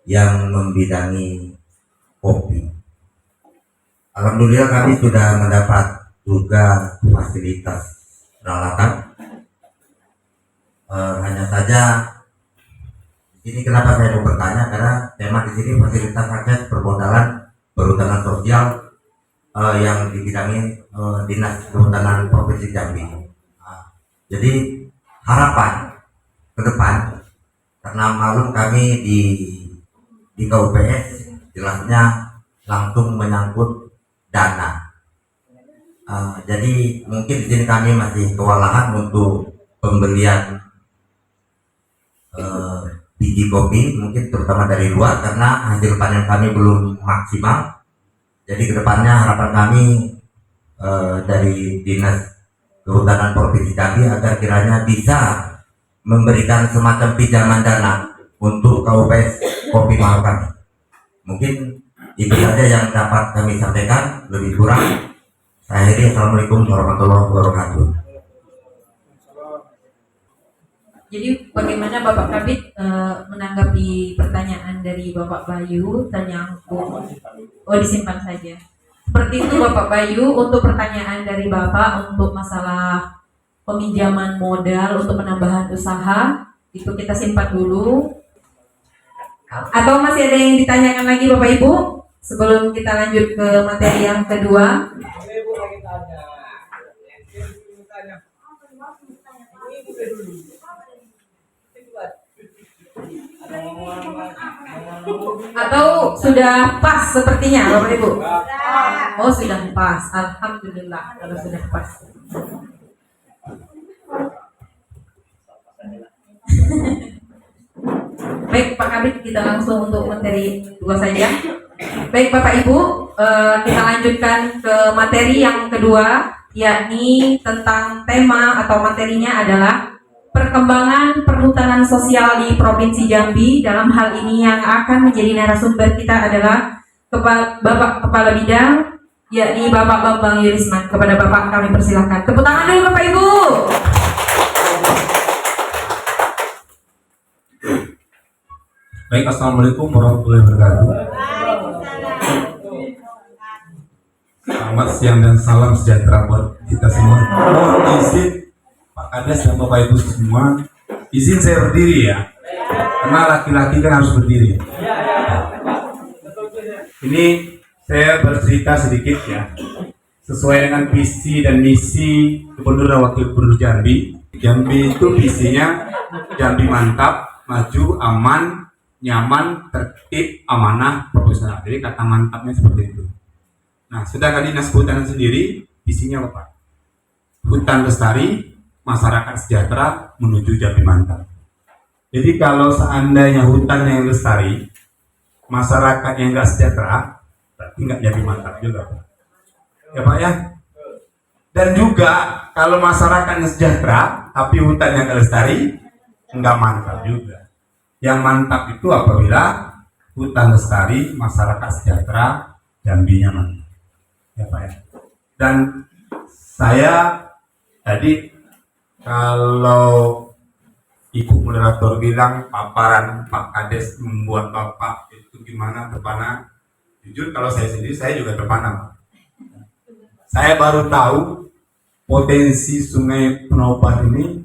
yang membidangi kopi. Alhamdulillah kami sudah mendapat juga fasilitas peralatan. Hanya saja di sini kenapa saya mau bertanya, karena tema di sini fasilitas akses permodalan perhutanan sosial yang dibidangi Dinas Kehutanan Provinsi Jambi. Jadi harapan ke depan, karena malum kami di KUPS jelasnya langsung menyangkut dana. Jadi mungkin di sini kami masih kewalahan untuk pembelian biji kopi, mungkin terutama dari luar, karena hasil panen kami belum maksimal. Jadi kedepannya harapan kami dari Dinas Kehutanan Provinsi Jambi agar kiranya bisa memberikan semacam pinjaman dana untuk KUPS Kopi Mahal kami. Mungkin itu saja yang dapat kami sampaikan, lebih kurang saya akhiri. Assalamualaikum warahmatullahi wabarakatuh. Jadi bagaimana Bapak Kabit menanggapi pertanyaan dari Bapak Bayu ternyangkut? Oh, disimpan saja. Seperti itu Bapak Bayu. Untuk pertanyaan dari Bapak untuk masalah peminjaman modal untuk penambahan usaha, itu kita simpan dulu. Atau masih ada yang ditanyakan lagi Bapak Ibu sebelum kita lanjut ke materi yang kedua? Atau sudah pas sepertinya Bapak Ibu? Oh, sudah pas. Alhamdulillah kalau sudah pas. Baik Pak Kabit, kita langsung untuk materi 2 saja. Baik Bapak Ibu, kita lanjutkan ke materi yang kedua, yakni tentang tema atau materinya adalah perkembangan perhutanan sosial di Provinsi Jambi. Dalam hal ini yang akan menjadi narasumber kita adalah Bapak Kepala Bidang, yakni Bapak Bambang Yurisman. Kepada Bapak kami persilahkan. Tepuk tangan dulu Bapak Ibu. Baik, assalamualaikum warahmatullahi wabarakatuh. Selamat siang dan salam sejahtera buat kita semua. Mohon izin Pak Kades dan Bapak Ibu semua, izin saya berdiri ya, karena laki-laki kan harus berdiri. Ini saya bercerita sedikit ya, sesuai dengan visi dan misi Gubernur dan Wakil Gubernur Jambi. Jambi itu visinya Jambi mantap, maju, aman, nyaman, tertib, amanah, profesional. Jadi kata mantapnya seperti itu. Nah, sedangkan Dinas Kehutanan sendiri visinya apa Pak? Hutan lestari, masyarakat sejahtera menuju Jambi mantap. Jadi kalau seandainya hutan yang lestari, masyarakat yang nggak sejahtera, berarti nggak Jambi mantap juga Pak. Ya Pak ya. Dan juga kalau masyarakatnya sejahtera, tapi hutannya nggak lestari, nggak mantap juga. Yang mantap itu apabila hutan lestari, masyarakat sejahtera, Jambinya mantap. Ya Pak ya. Dan saya tadi kalau Ibu moderator bilang paparan Pak Kades membuat Bapak itu gimana terpana, jujur kalau saya sendiri saya juga terpana. Saya baru tahu potensi Sungai Penoban ini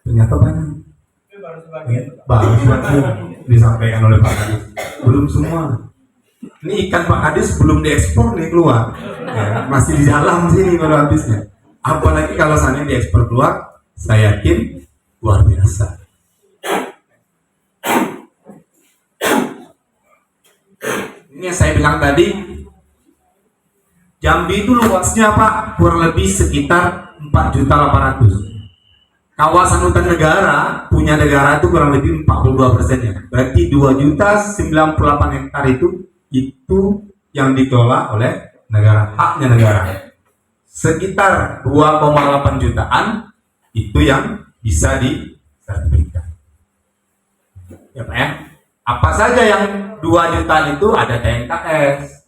ternyata banyak. Baru disampaikan oleh Pak Kades, belum semua. Ini ikan Pak Kades belum diekspor nih keluar, ya, masih di dalam sini baru habisnya. Apalagi kalau sana diekspor keluar, saya yakin luar biasa. Ini yang saya bilang tadi, Jambi itu luasnya Pak kurang lebih sekitar 4.800.000. Kawasan hutan negara punya negara itu kurang lebih 42%-nya. Berarti 2.098 hektar itu yang dikelola oleh negara, haknya negara. Sekitar 2,8 jutaan itu yang bisa disertifikat. Ya Pak ya. Apa saja yang 2 jutaan itu ada TNKS,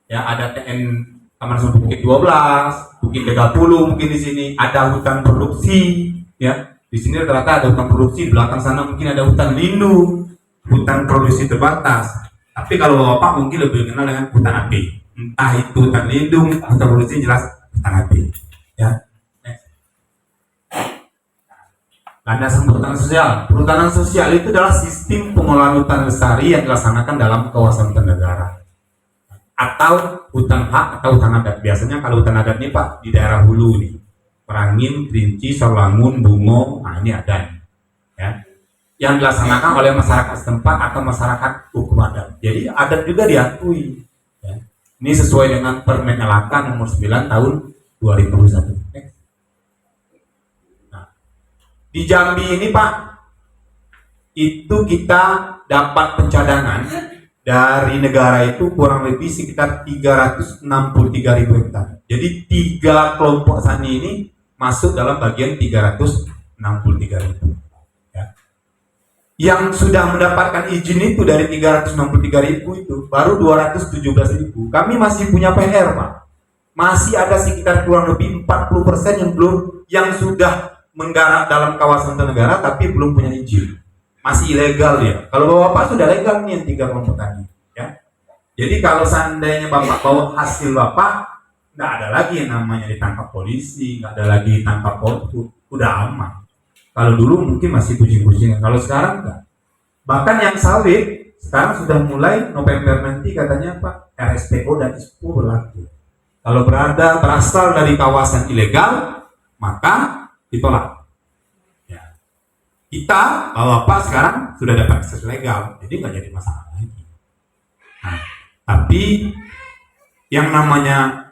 ya ada TN Taman Nasional Bukit 12, Bukit 30 mungkin di sini ada hutan produksi, ya di sini ternyata ada hutan produksi, belakang sana mungkin ada hutan lindung, hutan produksi terbatas. Tapi kalau Bapak mungkin lebih kenal dengan hutan api, entah itu hutan lindung, hutan produksi jelas hutan api, ya. Landasan perhutanan sosial. Perhutanan sosial itu adalah sistem pengelolaan hutan lestari yang dilaksanakan dalam kawasan hutan negara atau hutan hak atau hutan adat. Biasanya kalau hutan adat ini Pak di daerah hulu nih, Merangin, Kerinci, Sawangun, Bungo, nah ini ada ya, yang dilaksanakan oleh masyarakat setempat atau masyarakat hukum adat. Jadi adat juga diakui. Ya. Ini sesuai dengan Permen LHK nomor 9 tahun 2021. Di Jambi ini Pak, itu kita dapat pencadangan dari negara itu kurang lebih sekitar 363.000 hektar. Jadi 3 kelompok tani ini masuk dalam bagian 363.000. Ya. Yang sudah mendapatkan izin itu dari 363.000 itu baru 217.000. Kami masih punya PR Pak. Masih ada sekitar kurang lebih 40% yang belum, yang sudah menggarap dalam kawasan hutan negara tapi belum punya izin, masih ilegal ya. Kalau Bapak sudah legal nih yang 3 kelompok tadi, ya. Jadi kalau seandainya Bapak bawa hasil Bapak, nggak ada lagi yang namanya ditangkap polisi, nggak ada lagi ditangkap polisi, udah aman. Kalau dulu mungkin masih kucing-kucingan, kalau sekarang enggak. Bahkan yang sawit sekarang sudah mulai November nanti katanya Pak, RSPO dan ISPO berlaku. Kalau berasal dari kawasan ilegal, maka ditolak. Ya. Kita, Bapak sekarang sudah dapat akses legal, jadi nggak jadi masalah lagi. Nah, tapi yang namanya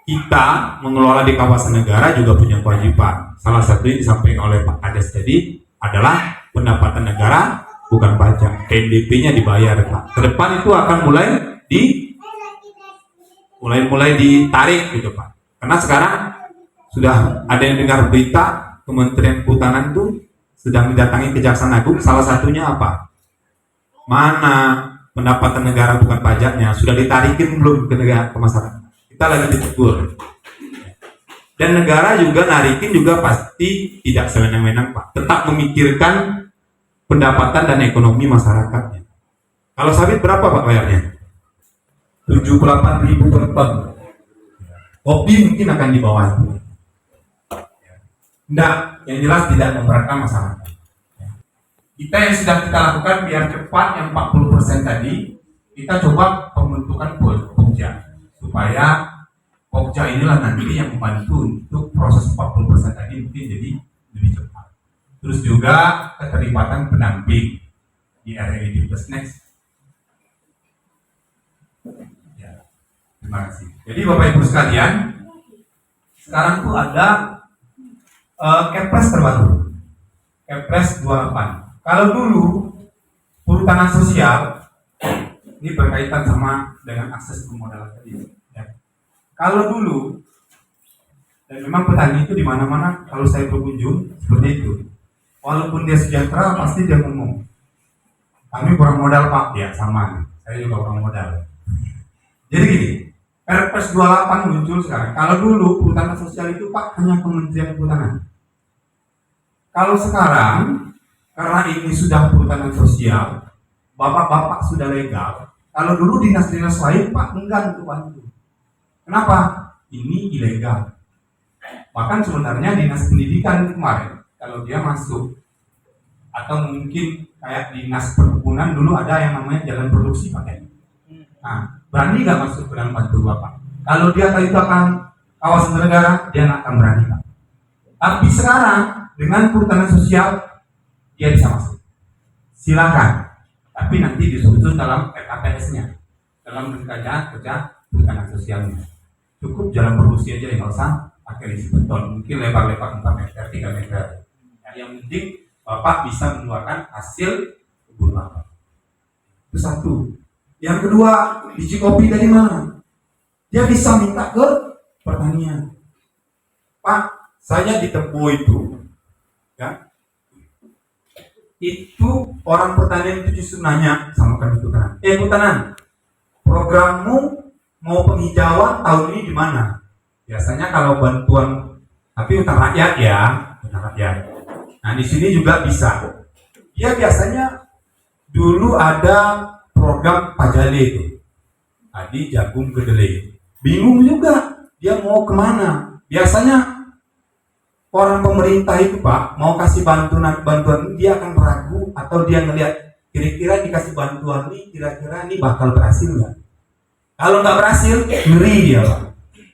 kita mengelola di kawasan negara juga punya kewajiban. Salah satu yang disampaikan oleh Pak Kades tadi adalah pendapatan negara bukan pajak. PNBP-nya dibayar, Pak. Ke depan itu akan mulai ditarik gitu, Pak. Karena sekarang sudah ada yang dengar berita Kementerian Kehutanan itu sedang mendatangi Kejaksaan Agung. Salah satunya apa? Mana pendapatan negara bukan pajaknya sudah ditarikin belum ke negara, ke masyarakat? Kita lagi ditegur. Dan negara juga narikin juga pasti tidak sewenang-wenang, Pak. Tetap memikirkan pendapatan dan ekonomi masyarakatnya. Kalau sawit berapa Pak bayarnya? 78.000 per ton. Kopi mungkin akan di bawah itu. Enggak, yang jelas tidak memberatkan masyarakat. Kita yang sedang kita lakukan biar cepat yang 40% tadi, kita coba pembentukan Pokja supaya Pokja inilah nanti yang membantu untuk proses 40% tadi mungkin jadi lebih cepat. Terus juga keterlibatan pendamping di RLD Plus Next. Ya, terima kasih. Jadi Bapak Ibu sekalian, sekarang tuh ada Kepres terbaru, Kepres 28. Kalau dulu perhutanan sosial ini berkaitan sama dengan akses permodalan tadi. Ya. Kalau dulu dan memang petani itu di mana-mana kalau saya berkunjung seperti itu. Walaupun dia sejahtera pasti dia ngomong, kami kurang modal Pak, ya sama. Saya juga kurang modal. Jadi gini, Perpres 28 muncul sekarang. Kalau dulu perhutanan sosial itu Pak hanya Kementerian Kehutanan. Kalau sekarang karena ini sudah perhutanan sosial, bapak-bapak sudah legal. Kalau dulu dinas-dinas lain Pak enggan untuk bantu. Kenapa? Ini ilegal. Bahkan sebenarnya dinas pendidikan kemarin, kalau dia masuk, atau mungkin kayak dinas perkebunan dulu ada yang namanya jalan produksi pakai. Nah, berani nggak masuk ke dalam bantu bapak? Kalau dia tahu itu akan kawasan negara, dia nggak akan berani Pak. Tapi sekarang dengan perhutanan sosial dia bisa masuk. Silakan. Tapi nanti disusun dalam RKPS-nya, dalam rencana kerja perhutanan sosialnya. Cukup jalan produksi aja, nggak usah pakai isi beton. Mungkin lebar-lebar 4 meter, 3 meter. Nah, yang penting bapak bisa mengeluarkan hasil kebun bapak. Itu satu. Yang kedua, biji kopi dari mana? Dia bisa minta ke pertanian. Pak, saya di Tempo itu, ya, itu orang pertanian itu justru nanya sama kami Kehutanan, Kehutanan, programmu mau penghijauan tahun ini di mana? Biasanya kalau bantuan, tapi utang rakyat ya, utang rakyat. Nah di sini juga bisa. Dia biasanya dulu ada program Pajale itu, tadi jagung kedelai. Bingung juga dia mau kemana. Biasanya orang pemerintah itu Pak mau kasih bantuan dia akan ragu atau dia ngelihat kira-kira dikasih bantuan ini kira-kira ini bakal berhasil nggak? Kalau nggak berhasil ngeri dia Pak.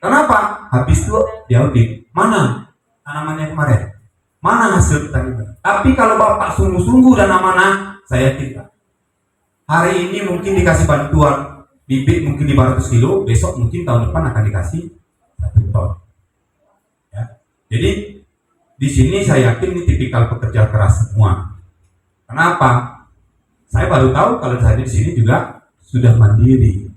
Kenapa? Habis itu dia audit mana tanamannya kemarin, mana hasil petani. Tapi kalau bapak sungguh-sungguh dan amanah, saya yakin Pak, hari ini mungkin dikasih bantuan bibit mungkin 500 kilo, besok mungkin tahun depan akan dikasih 1 ton. Ya. Jadi di sini saya yakin ini tipikal pekerja keras semua. Kenapa? Saya baru tahu kalau saya di sini juga sudah mandiri.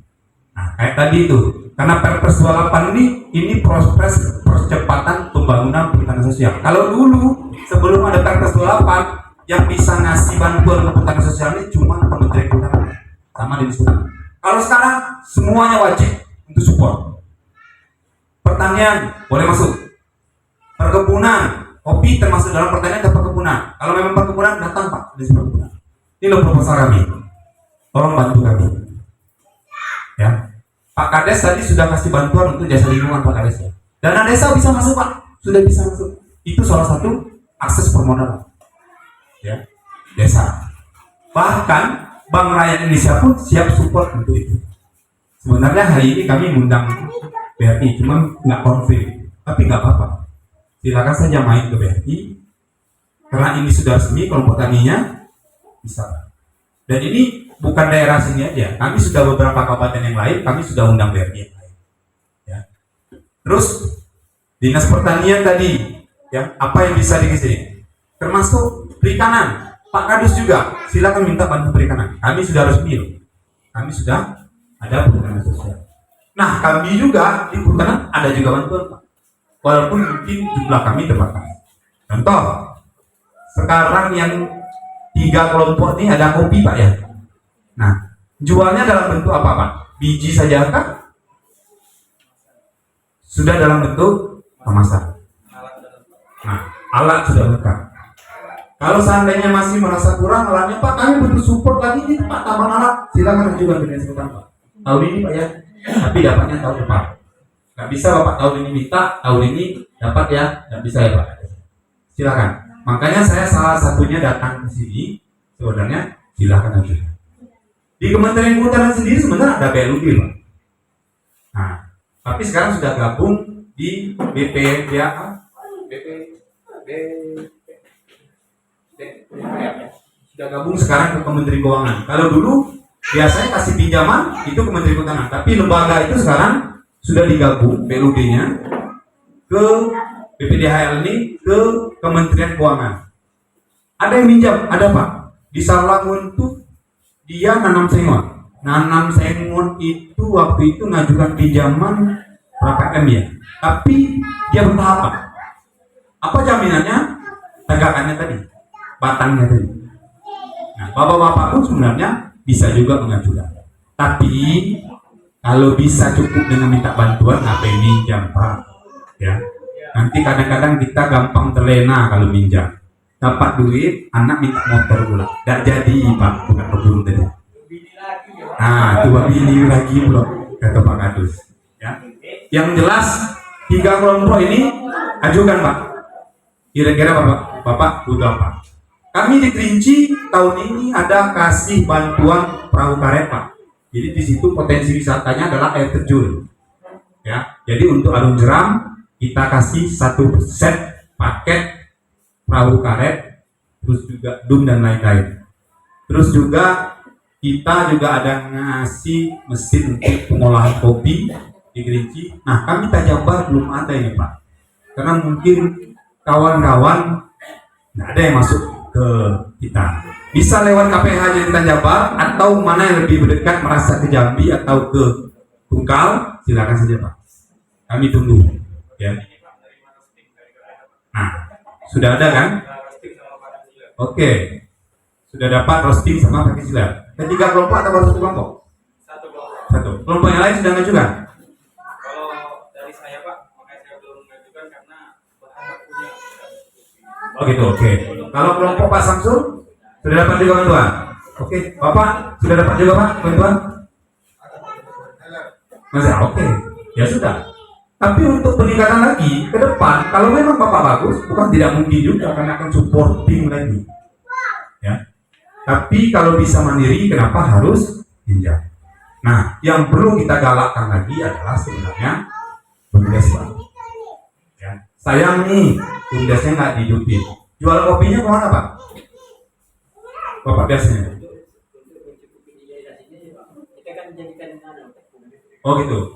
Nah, kayak tadi itu, karena Perpres 28 ini proses percepatan pembangunan perhutanan sosial. Kalau dulu sebelum ada Perpres 28 yang bisa ngasih bantuan perhutanan sosial ini cuma Kementerian Kehutanan sama Dinas Kehutanan. Kalau sekarang semuanya wajib untuk support. Pertanian boleh masuk. Perkebunan kopi termasuk dalam pertanian dan perkebunan. Kalau memang perkebunan datang Pak di perkebunan. Ini loh proposal kami. Tolong bantu kami. Ya, Pak Kades tadi sudah kasih bantuan untuk jasa lingkungan Pak Kades ya. Dana desa bisa masuk Pak, sudah bisa masuk. Itu salah satu akses permodalan. Ya, desa. Bahkan Bank Rakyat Indonesia pun siap support untuk itu. Sebenarnya hari ini kami mengundang BRI, cuma nggak konflik, tapi nggak apa-apa. Silakan saja main ke BRI, karena ini sudah resmi kelompok taninya bisa. Dan ini bukan daerah sini aja, kami sudah beberapa kabupaten yang lain, kami sudah undang BRI yang lain. Ya. Terus Dinas Pertanian tadi, ya apa yang bisa dikasih? Termasuk perikanan. Pak Kadus juga, silakan minta bantuan perikanan. Kami sudah resmi, kami sudah ada perhutanan sosial. Nah, kami juga di perhutanan ada juga bantuan, Pak. Walaupun mungkin jumlah kami terbatas. Contoh, sekarang yang 3 kelompok ini ada kopi, Pak ya. Nah, jualnya dalam bentuk apa, Pak? Biji saja kah? Sudah dalam bentuk kemasan. Nah, alat sudah lengkap. Kalau seandainya masih merasa kurang alatnya, Pak, kami butuh support lagi nih, Pak, tambah alat. Silakan ajukan ke Dinas Pertanian, Pak. Tahun ini, Pak ya, tapi dapatnya tahun depan. Nggak bisa Bapak tahun ini minta, tahun ini dapat ya, nggak bisa ya Pak. Silakan. Makanya saya salah satunya datang ke sini, sebenarnya silakan ajukan. Di Kementerian Kehutanan sendiri sebenarnya ada BLUD, Pak. Nah, tapi sekarang sudah gabung di sudah gabung sekarang ke Kementerian Keuangan. Kalau dulu biasanya kasih pinjaman itu Kementerian Kehutanan, tapi lembaga itu sekarang sudah digabung BLUD-nya ke BPDHL ini ke Kementerian Keuangan. Ada yang minjam, ada Pak. Di Sarlangun tuh dia nanam sengon. Nanam sengon itu waktu itu ngajukan pinjaman berapa M ya? Tapi dia bertahap Pak. Apa jaminannya? Tegakannya tadi, batangnya tadi. Nah, bapak-bapak pun sebenarnya bisa juga mengajukan. Tapi kalau bisa cukup dengan minta bantuan, ngapain minjam Pak? Ya, nanti kadang-kadang kita gampang terlena kalau minjam. Dapat duit, anak minta motor pula. Tidak jadi Pak, bukan kebun tadi. Nah, dua bini lagi pula kata Pak Kadus. Ya, yang jelas 3 kelompok ini ajukan Pak. Kira-kira Bapak butuh apa? Kami di Kerinci tahun ini ada kasih bantuan perahu karet Pak. Jadi di situ potensi wisatanya adalah air terjun. Ya, jadi untuk Arung Jeram kita kasih 1 set paket perahu karet, terus juga dum dan lain-lain. Terus juga kita juga ada ngasih mesin untuk pengolahan kopi di Kerinci. Nah, kami Tanjabar belum ada ini Pak, karena mungkin kawan-kawan nggak ada yang masuk ke kita. Bisa lewat KPH di Tanjabar atau mana yang lebih berdekat merasa ke Jambi atau ke Tungkal, silakan saja Pak. Kami tunggu. Ya. Nah, sudah ada kan? Oke. Sudah dapat roasting sama pakai silat. Dan 3 kelompok atau baru 1 kelompok? 1 kelompok. 1. Kelompok yang lain sudah ngajukan? Kalau dari saya Pak, makanya saya belum mengajukan karena bahan bakunya. Oh gitu, oke. Kalau kelompok Pak Samsul sudah dapat juga bantuan? Oke, Bapak sudah dapat juga Pak bantuan? Masih oke. Ya sudah. Tapi untuk peningkatan lagi ke depan, kalau memang Bapak bagus, bukan tidak mungkin juga karena akan supporting lagi. Ya. Tapi kalau bisa mandiri, kenapa harus pinjam? Nah, yang perlu kita galakkan lagi adalah sebenarnya BUMDes Pak. Ya. Sayang nih, BUMDesnya nggak dihidupin. Jual kopinya kemana Pak? Bapak biasanya. Oh gitu.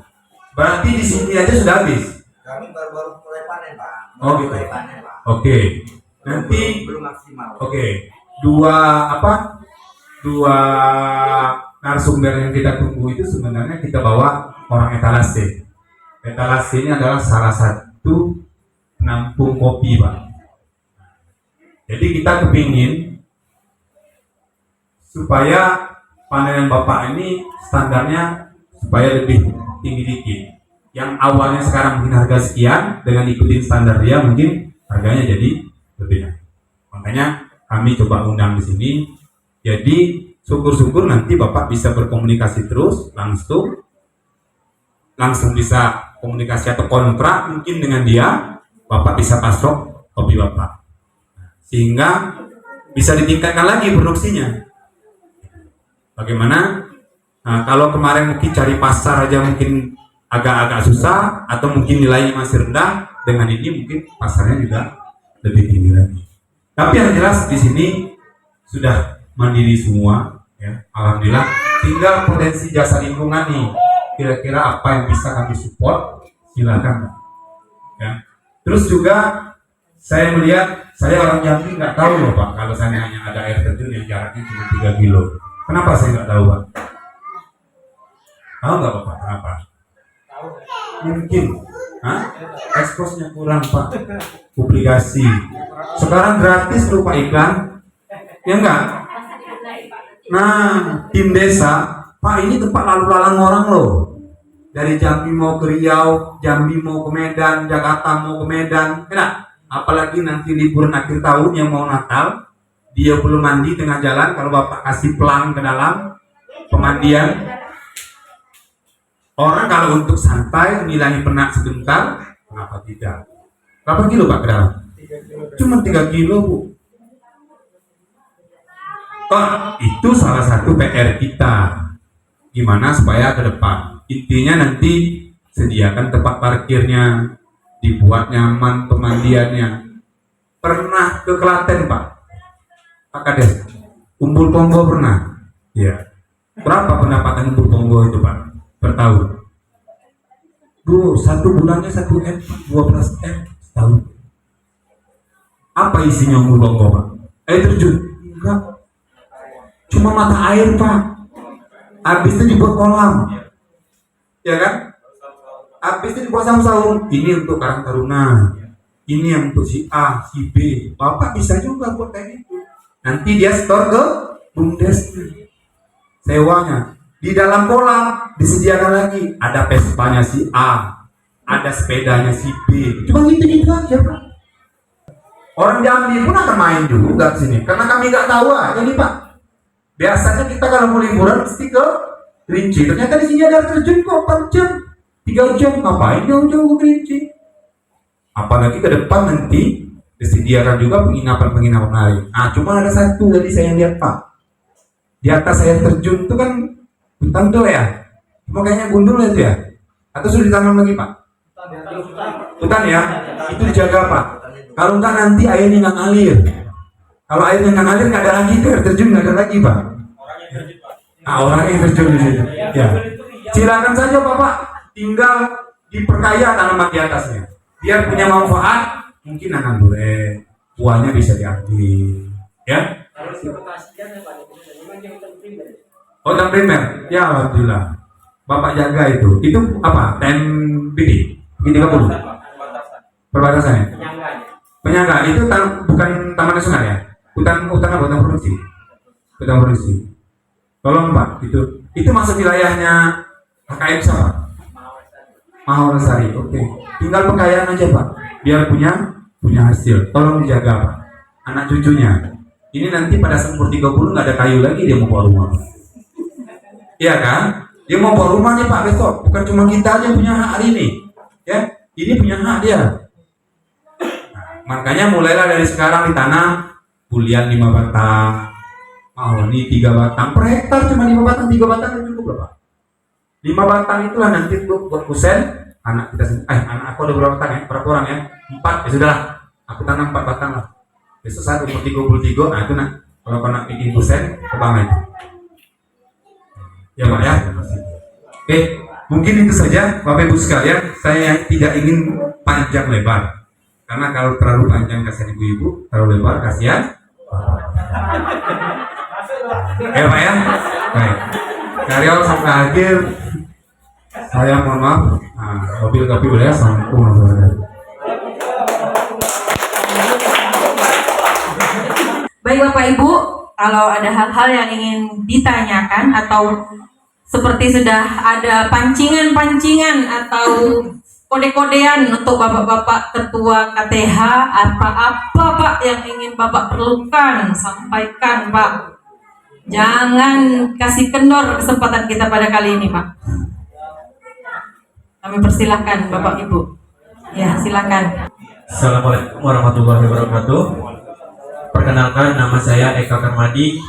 Berarti di sini aja sudah habis. Kami baru mulai panen Pak. Oh gitu. Mulai panen Pak. Oke. Nanti Belum maksimal. oke. Dua narasumber yang kita tunggu itu sebenarnya kita bawa orang etalase. Etalase ini adalah salah satu penampung kopi Pak. Jadi kita kepingin supaya panenan Bapak ini standarnya supaya lebih tinggi dikit. Yang awalnya sekarang mungkin harga sekian, dengan ikutin standar dia mungkin harganya jadi lebih naik. Makanya kami coba undang di sini. Jadi syukur-syukur nanti Bapak bisa berkomunikasi terus langsung langsung bisa komunikasi atau kontrak mungkin dengan dia, Bapak bisa pasok kopi Bapak. Sehingga bisa ditingkatkan lagi produksinya. Bagaimana? Nah, kalau kemarin mungkin cari pasar aja mungkin agak-agak susah atau mungkin nilainya masih rendah, dengan ini mungkin pasarnya juga lebih tinggi lagi. Tapi yang jelas di sini sudah mandiri semua, ya, alhamdulillah. Tinggal potensi jasa lingkungan nih, kira-kira apa yang bisa kami support, silakan. Ya. Terus juga saya melihat, saya orang Jambi nggak tahu loh Pak, kalau saya hanya ada air terjun yang jaraknya cuma 3 kilo. Kenapa saya nggak tahu Pak? Tahu nggak Bapak kenapa? Mungkin, eksposnya kurang Pak, publikasi. Sekarang gratis lupa iklan, ya enggak? Nah, tim desa, Pak ini tempat lalu lalang orang loh. Dari Jambi mau ke Riau, Jambi mau ke Medan, Jakarta mau ke Medan, enak. Apalagi nanti liburan akhir tahun yang mau Natal, dia belum mandi tengah jalan, kalau Bapak kasih pelang ke dalam pemandian. Orang kalau untuk santai, nilai penat sebentar, kenapa tidak? Berapa kilo Pak ke dalam? Cuma 3 kilo Bu. Oh, itu salah satu PR kita. Gimana supaya ke depan? Intinya nanti sediakan tempat parkirnya, dibuat nyaman pemandiannya. Pernah ke Klaten Pak? Pak Kades, Umbul Ponggo pernah? Ya. Berapa pendapatan Umbul Ponggo itu Pak? Per tahun? Satu bulannya 1 M, 12 M setahun. Apa isinya Umbul Ponggo Pak? Air terjun? Enggak. Cuma mata air Pak. Habis itu dibuat kolam, ya kan? Habis itu dibuat saung-saung. Ini untuk Karang Taruna, ini yang untuk si A, si B. Bapak bisa juga buat kayak gitu. Nanti dia store ke BUMDes, sewanya. Di dalam kolam disediakan lagi ada Vespanya si A, ada sepedanya si B. Cuma gitu aja Pak. Orang Jambi pun akan main juga ke sini, karena kami nggak tahu aja nih Pak. Biasanya kita kalau mau liburan mesti ke Kerinci. Ternyata di sini ada terjun kok 4 jam, 3 jam. Ngapain jauh-jauh ke Kerinci? Apalagi ke depan nanti disediakan juga penginapan-penginapan lain. Nah, cuma ada satu tadi saya lihat Pak. Di atas air terjun itu kan hutan tuh ya. Cuma kayaknya gundul itu ya. Atau sudah ditanam lagi Pak? Hutan ya. Itu dijaga Pak. Kalau enggak nanti airnya nggak ngalir. Kalau airnya nggak ngalir nggak ada lagi tuh air terjun, nggak ada lagi Pak. Orang yang terjun di situ. Ya. Silakan saja Bapak, tinggal diperkaya tanaman di atasnya. Biar punya manfaat, mungkin akan boleh, buahnya bisa diambil. Ya. Oh, hutan primer. Ya, alhamdulillah. Bapak jaga itu. Itu apa? TMBD. Begini 30. Perbatasan ya? Penyangga itu bukan taman nasional ya? Hutan apa? Hutan produksi. Hutan produksi. Tolong Pak, itu masuk wilayahnya HKM siapa? Mahawar Lestari. Oke. Tinggal pengkayaan aja Pak. Biar punya hasil. Tolong dijaga Pak. Anak cucunya. Ini nanti pada umur 30 nggak ada kayu lagi dia mau bawa rumah. Iya kan? Dia mau bawa rumah nih Pak besok. Bukan cuma kita aja yang punya hak hari ini. Ya, ini punya hak dia. Makanya mulailah dari sekarang ditanam bulian 5 batang. Ini 3 batang per hektar, cuma 5 batang, 3 batang itu cukup berapa? 5 batang itulah nanti untuk buat kusen anak kita. Anak aku ada berapa batang ya? Berapa orang ya? 4, ya sudahlah. Aku tanam 4 batang lah. Besok saat umur 33, nah itu nak kalau kau nak bikin kusen ke bawah itu. Ya Pak ya. Oke, mungkin itu saja Bapak Ibu sekalian. Saya tidak ingin panjang lebar. Karena kalau terlalu panjang kasihan ibu-ibu, terlalu lebar kasihan. Ya Pak ya. Baik. Dari awal sampai akhir saya mohon maaf. Mobil kopi boleh ya. Assalamualaikum warahmatullahi wabarakatuh. Baik Bapak Ibu, kalau ada hal-hal yang ingin ditanyakan atau seperti sudah ada pancingan-pancingan atau kode-kodean untuk Bapak-Bapak Ketua KTH, apa Pak yang ingin Bapak perlukan, sampaikan Pak. Jangan kasih kendor kesempatan kita pada kali ini Pak. Kami persilahkan Bapak Ibu. Ya, silakan. Assalamualaikum warahmatullahi wabarakatuh. Perkenalkan, nama saya Eka Karmadi.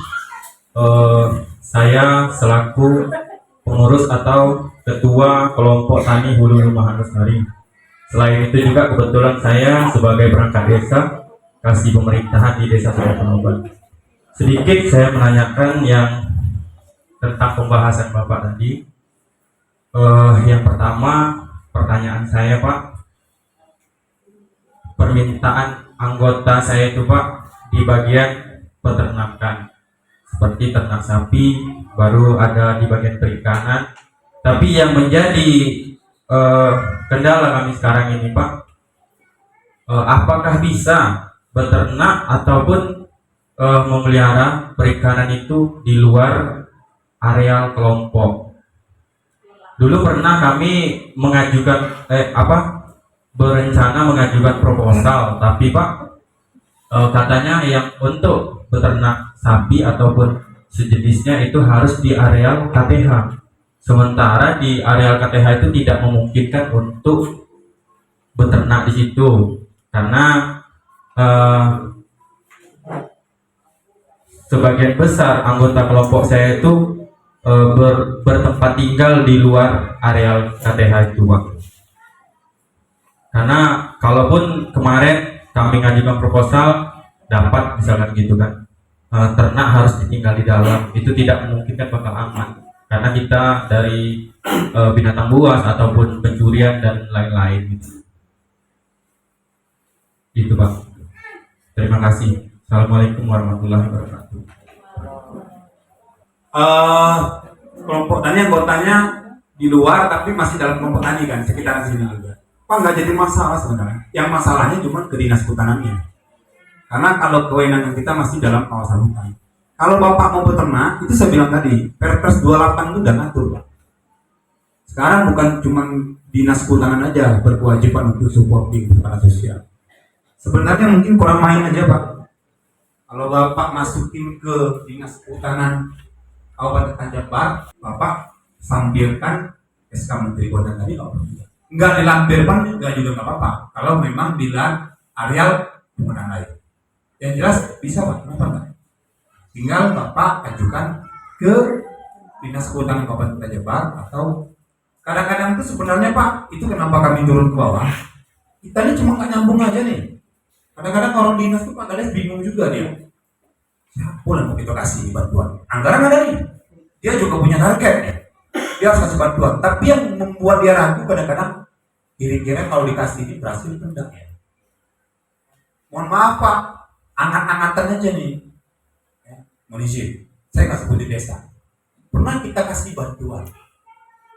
Saya selaku pengurus atau ketua kelompok tani Hulu Rumahan Lestari. Selain itu juga kebetulan saya sebagai perangkat desa kasih pemerintahan di Desa Sungai Penoban. Sedikit saya menanyakan yang tentang pembahasan Bapak tadi. Yang pertama, pertanyaan saya Pak, permintaan anggota saya itu Pak di bagian peternakan, seperti ternak sapi, baru ada di bagian perikanan. Tapi yang menjadi kendala kami sekarang ini Pak, apakah bisa beternak ataupun memelihara perikanan itu di luar areal kelompok? Dulu pernah kami mengajukan berencana mengajukan proposal, tapi Pak katanya yang untuk beternak sapi ataupun sejenisnya itu harus di areal KTH. Sementara di areal KTH itu tidak memungkinkan untuk beternak di situ karena sebagian besar anggota kelompok saya itu bertempat tinggal di luar areal KTH itu Pak. Karena kalaupun kemarin kami ngajukan proposal dapat misalkan gitu kan, ternak harus ditinggal di dalam, itu tidak memungkinkan bakal aman karena kita dari binatang buas ataupun pencurian dan lain-lain gitu. Itu Pak. Terima kasih. Assalamualaikum warahmatullahi wabarakatuh. Kelompok tani anggotanya di luar tapi masih dalam kelompok tani kan, sekitaran sini juga. Pak, nggak jadi masalah sebenarnya. Yang masalahnya cuma ke dinas hutanannya. Karena kalau kewenangan kita masih dalam kawasan hutan. Kalau Bapak mau beternak, itu saya bilang tadi, Perpres 28 itu udah ngatur Pak. Sekarang bukan cuma dinas kehutanan aja berkewajiban untuk supporting kepada sosial. Sebenarnya mungkin kurang main aja Pak. Kalau Bapak masukin ke dinas kehutanan Kabupaten Tanjung Barat, Bapak sampilkan SK Menteri Kehutanan tadi nggak dilampirkan juga nggak apa-apa. Kalau memang di areal pemenang lain, yang jelas bisa Pak, kenapa enggak? Tinggal Bapak ajukan ke dinas kehutanan Kabupaten Tanjung Barat atau kadang-kadang itu sebenarnya Pak, itu kenapa kami turun ke bawah? Kita ini cuma nggak nyambung aja nih. Kadang-kadang orang dinas tuh Pak Kades bingung juga dia. Siapa yang mau kita kasih bantuan? Anggaran ada nih. Dia juga punya target. Dia harus kasih bantuan. Tapi yang membuat dia ragu kadang-kadang kira-kira kalau dikasih ini berhasil enggak ya? Mohon maaf Pak, angat-angatan aja nih. Mohon izin, saya nggak sebut di desa. Pernah kita kasih bantuan,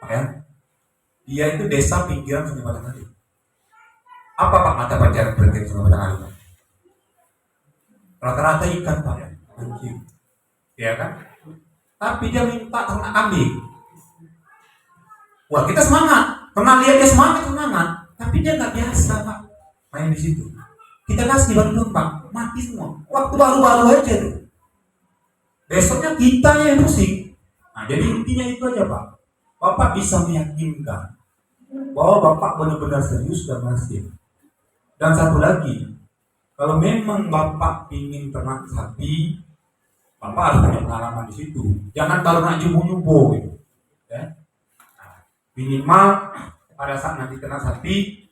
ya? Dia itu desa pinggiran Sungai Batanghari. Apa Pak mata pelajaran pendidikan Sungai Batanghari? Rata-rata ikan Pak, ya, anjing, ya kan? Tapi dia minta ternak kambing. Wah kita semangat, pernah lihat dia semangat, tapi dia nggak biasa Pak main di situ. Kita kasih bantuan Pak, mati semua. Waktu baru-baru aja tuh. Besoknya kita yang pusing. Nah jadi intinya itu aja Pak. Bapak bisa meyakinkan bahwa Bapak benar-benar serius dan masif. Dan satu lagi, kalau memang Bapak ingin ternak sapi, Bapak harus punya pengalaman di situ. Jangan baru nak nyubu-nyubu gitu. Ya. Nah, minimal pada saat nanti ternak sapi,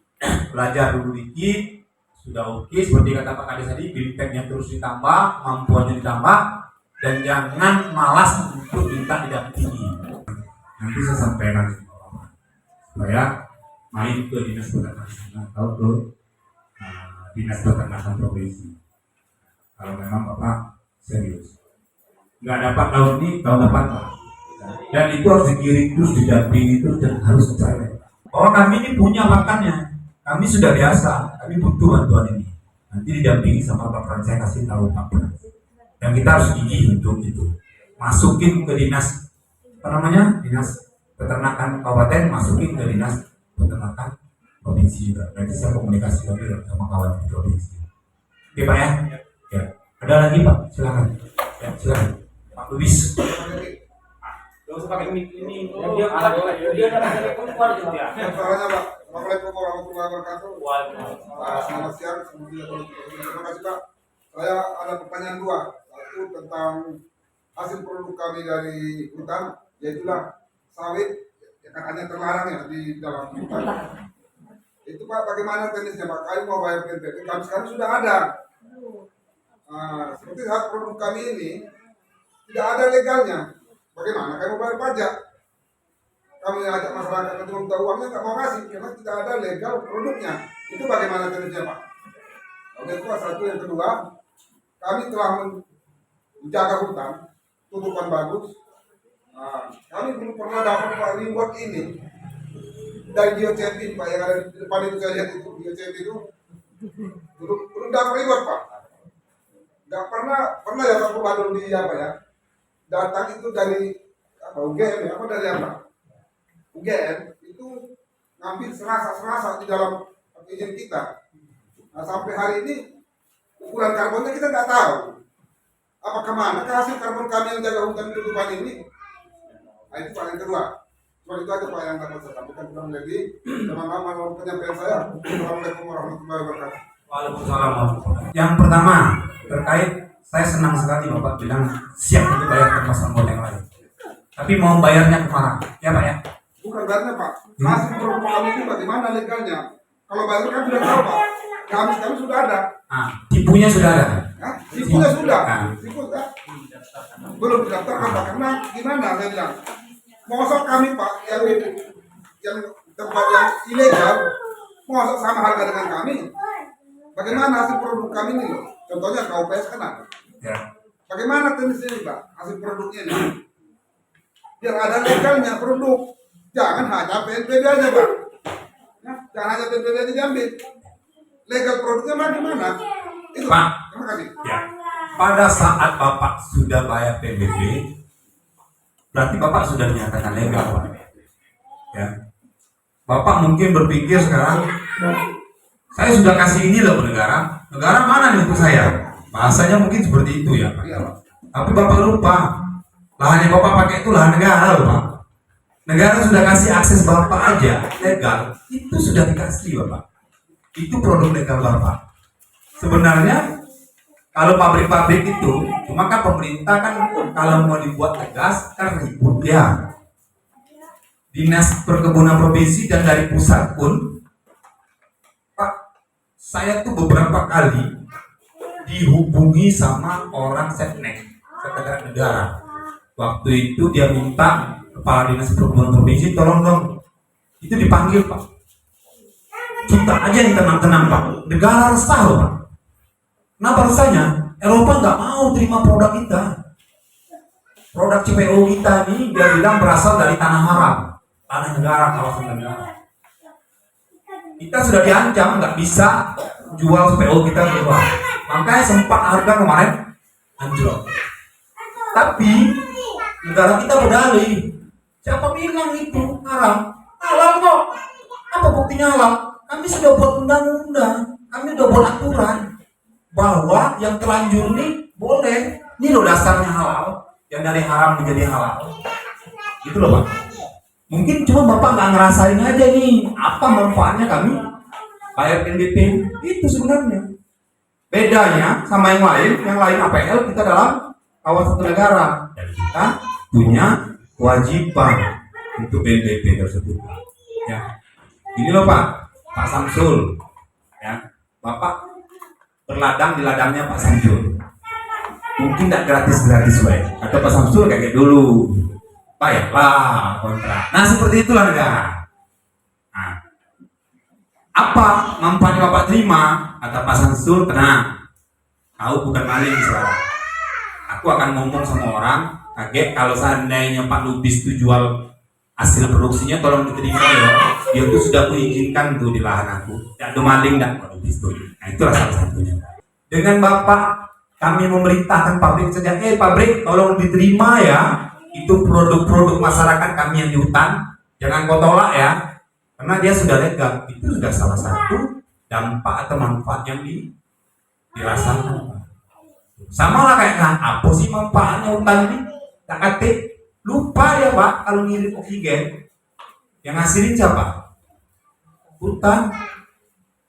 belajar dulu dikit, sudah oke. Seperti kata Pak Kades tadi, bintangnya terus ditambah, kemampuannya ditambah, dan jangan malas untuk minta didampingi. Nanti saya sampaikan supaya main ke dinas peternakan atau ke dinas peternakan provinsi. Kalau memang Bapak serius, nggak dapat tahun ini, tahun depan Pak. Dan itu harus digiring terus, didampingi terus, dan harus percaya bahwa kami ini punya makannya. Kami sudah biasa, kami butuh bantuan ini. Nanti didampingi sama Pak Pran, saya kasih tahu Pak Pran. Dan kita harus gigih untuk itu. Masukin ke dinas, dinas peternakan kabupaten, masukin ke dinas peternakan provinsi juga. Nanti saya komunikasi lagi sama kawan di provinsi. Oke Pak ya? Ya. Ada lagi Pak? Silakan. Ya, silakan. Pak Lubis. Gak usah pakai mic ini. Dia ada perempuan gitu ya. Suaranya Pak. Assalamualaikum warahmatullahi wabarakatuh. Waalaikumsalam. Selamat siang. Terima kasih Pak. Saya ada pertanyaan dua. Satu tentang hasil produk kami dari hutan, yaitulah sawit yang katanya terlarang ya di dalam hutan. Itu Pak, bagaimana teknisnya Pak? Kami mau bayar PNBP, kami sekarang sudah ada. Seperti hak produk kami ini tidak ada legalnya. Bagaimana kami mau bayar pajak? Kami ajak masyarakat untuk minta uangnya nggak mau kasih karena tidak ada legal produknya. Itu bagaimana teknisnya Pak? Oke, itu satu. Yang kedua, kami telah menjaga hutan, tutupan bagus. Kami belum pernah dapat Pak reward ini dari geocaching Pak, yang ada di depan itu saya lihat itu geocaching itu belum dapat reward Pak. Nggak pernah ya Pak Badul di apa ya? Datang itu dari apa UGM ya? Apa dari apa? UGM itu ngambil serasa di dalam izin kita. Nah, sampai hari ini ukuran karbonnya kita nggak tahu. Apa kemana ke hasil karbon kami yang jaga hutan tutupan ini? Nah, itu Pak yang kedua. Cuma itu aja Pak yang dapat saya sampaikan, kurang lebih. Teman-teman penyampaian saya. Assalamualaikum warahmatullahi wabarakatuh. Waalaikumsalam. Yang pertama terkait, saya senang sekali Bapak bilang siap untuk bayar ke pasar modal yang lain. Tapi mau bayarnya kemana? Ya Pak ya? Bukan bayarnya Pak. Hasil produk kami itu bagaimana legalnya? Kalau bayar kan sudah tahu Pak. Kami sudah ada. Tipunya sudah ada. Hah? Tipunya sudah. Tipu ya? Belum didaftarkan Pak. Karena gimana saya bilang? Mosok kami Pak yang tempat yang ilegal, mosok sama harga dengan kami. Bagaimana hasil produk kami ini loh? Contohnya KUPS kan ada. Ya. Bagaimana teknisnya ini Pak? Hasil produknya ini. Biar ada legalnya produk. Jangan hanya PNBP aja Pak. Ya, jangan hanya PNBP aja diambil. Legal produknya bagaimana? Itu Pak. Terima kasih. Ya. Pada saat Bapak sudah bayar PBB, berarti Bapak sudah dinyatakan legal Pak. Ya. Bapak mungkin berpikir sekarang, saya sudah kasih ini loh ke negara. Negara mana nih untuk saya? Bahasanya mungkin seperti itu ya Pak. Iya Pak. Tapi Bapak lupa, lahan yang Bapak pakai itu lahan negara loh Pak. Negara sudah kasih akses Bapak aja legal, itu sudah dikasih Bapak. Itu produk legal Bapak. Sebenarnya kalau pabrik-pabrik itu, cuma kan pemerintah kan kalau mau dibuat tegas kan ribut ya. Dinas Perkebunan Provinsi dan dari pusat pun, Pak, saya tuh beberapa kali dihubungi sama orang Setnek, Sekretariat Negara. Waktu itu dia minta Kepala Dinas Perkebunan Provinsi, tolong dong, itu dipanggil Pak. Kita aja yang tenang-tenang Pak. Negara resah loh Pak. Kenapa resahnya? Eropa nggak mau terima produk kita. Produk CPO kita ini dia bilang berasal dari tanah haram, tanah negara, kawasan negara. Kita sudah diancam nggak bisa jual CPO kita keluar. Makanya sempat harga kemarin anjlok. Tapi negara kita berdalih. Siapa bilang itu haram? Halal kok. Apa buktinya halal? Kami sudah buat undang-undang, kami sudah buat aturan bahwa yang terlanjur ini boleh. Ini loh dasarnya halal, yang dari haram menjadi halal. Gitu loh Pak. Mungkin cuma Bapak nggak ngerasain aja nih apa manfaatnya kami bayar PNBP. Itu sebenarnya bedanya sama yang lain APL kita dalam kawasan negara dan kita punya kewajiban untuk PNBP tersebut. Ya, ini loh Pak Samsul, ya Bapak berladang di ladangnya Pak Samsul. Mungkin tidak gratis baik. Atau Pak Samsul kayak dulu, bayarlah kontrak. Nah seperti itulah negara. Nah, apa manfaatnya Bapak terima? Kata Pak Samsul, tenang, kau bukan maling sekarang. Aku akan ngomong sama orang, kaget kalau seandainya Pak Lubis itu jual hasil produksinya, tolong diterima ya. Dia tuh sudah mengizinkan tuh di lahan aku. Tidak ada maling dan Pak Lubis tuh. Nah itulah salah satunya. Dengan Bapak kami memerintahkan pabrik saja, pabrik tolong diterima ya. Itu produk-produk masyarakat kami yang di hutan, jangan kau tolak ya. Karena dia sudah legal. Itu sudah salah satu dampak atau manfaat yang dirasakan. Sama lah kayak apa sih manfaatnya hutan ini? Tak kate Lupa dia Pak kalau ngirim oksigen. Yang ngasilin siapa? Hutan.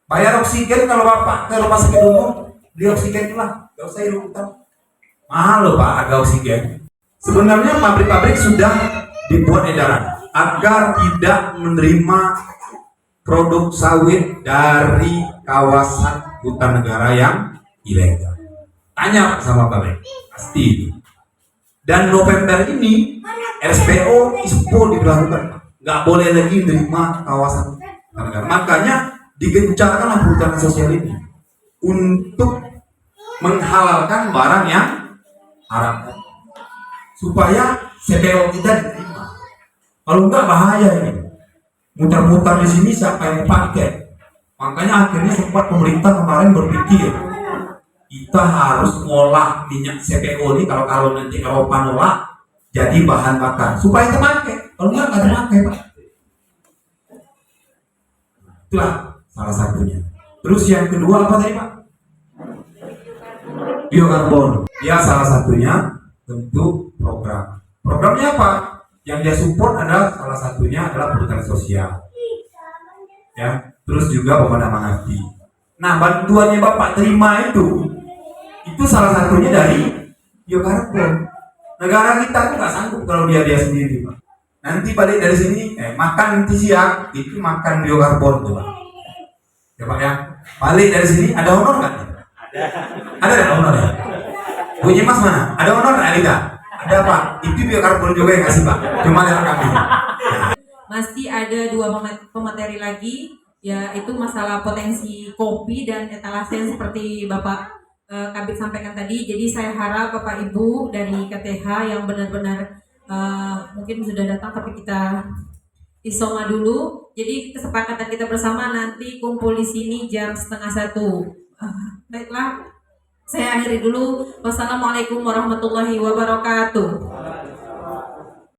Bayar oksigen kalau Bapak ke rumah sakit umum, beli oksigen lah, gak usah hidup hutan. Mahal loh Pak harga oksigen. Sebenarnya pabrik-pabrik sudah dibuat edaran agar tidak menerima produk sawit dari kawasan hutan negara yang ilegal. Tanya sama pabrik, pasti. Dan November ini SPO ISPO diberlakukan, nggak boleh lagi menerima kawasan hutan negara. Makanya digencarkan perhutanan sosial ini untuk menghalalkan barang yang haram supaya CPO kita diterima. Kalau enggak bahaya ini. Mutar-mutar di sini siapa yang pakai? Makanya akhirnya sempat pemerintah kemarin berpikir kita harus ngolah minyak CPO ini kalau nanti Eropa nolak jadi bahan bakar supaya terpakai. Kalau enggak terpakai Pak. Itulah salah satunya. Terus yang kedua apa tadi Pak? Biokarbon. Ya salah satunya bentuk program. Programnya apa? Yang dia support adalah salah satunya adalah perhutanan sosial. Ya, terus juga pemadaman api. Nah, bantuannya Bapak terima itu salah satunya dari biokarbon. Negara kita tuh nggak sanggup kalau dia sendiri, Pak. Nanti balik dari sini, makan nanti siang itu makan biokarbon tuh, Pak. Ya Pak ya. Balik dari sini ada honor nggak? Ada honor ya? Bunyi Mas mana? Ada honor nggak Alida? Ada Pak. Itu biokarbon juga yang kasih Pak. Cuma yang kami. Masih ada 2 pemateri lagi, yaitu masalah potensi kopi dan etalase yang seperti Bapak Kabit sampaikan tadi. Jadi saya harap Bapak Ibu dari KTH yang benar-benar mungkin sudah datang tapi kita isoma dulu. Jadi kesepakatan kita bersama nanti kumpul di sini jam 12:30. Baiklah, saya akhiri dulu. Wassalamualaikum warahmatullahi wabarakatuh.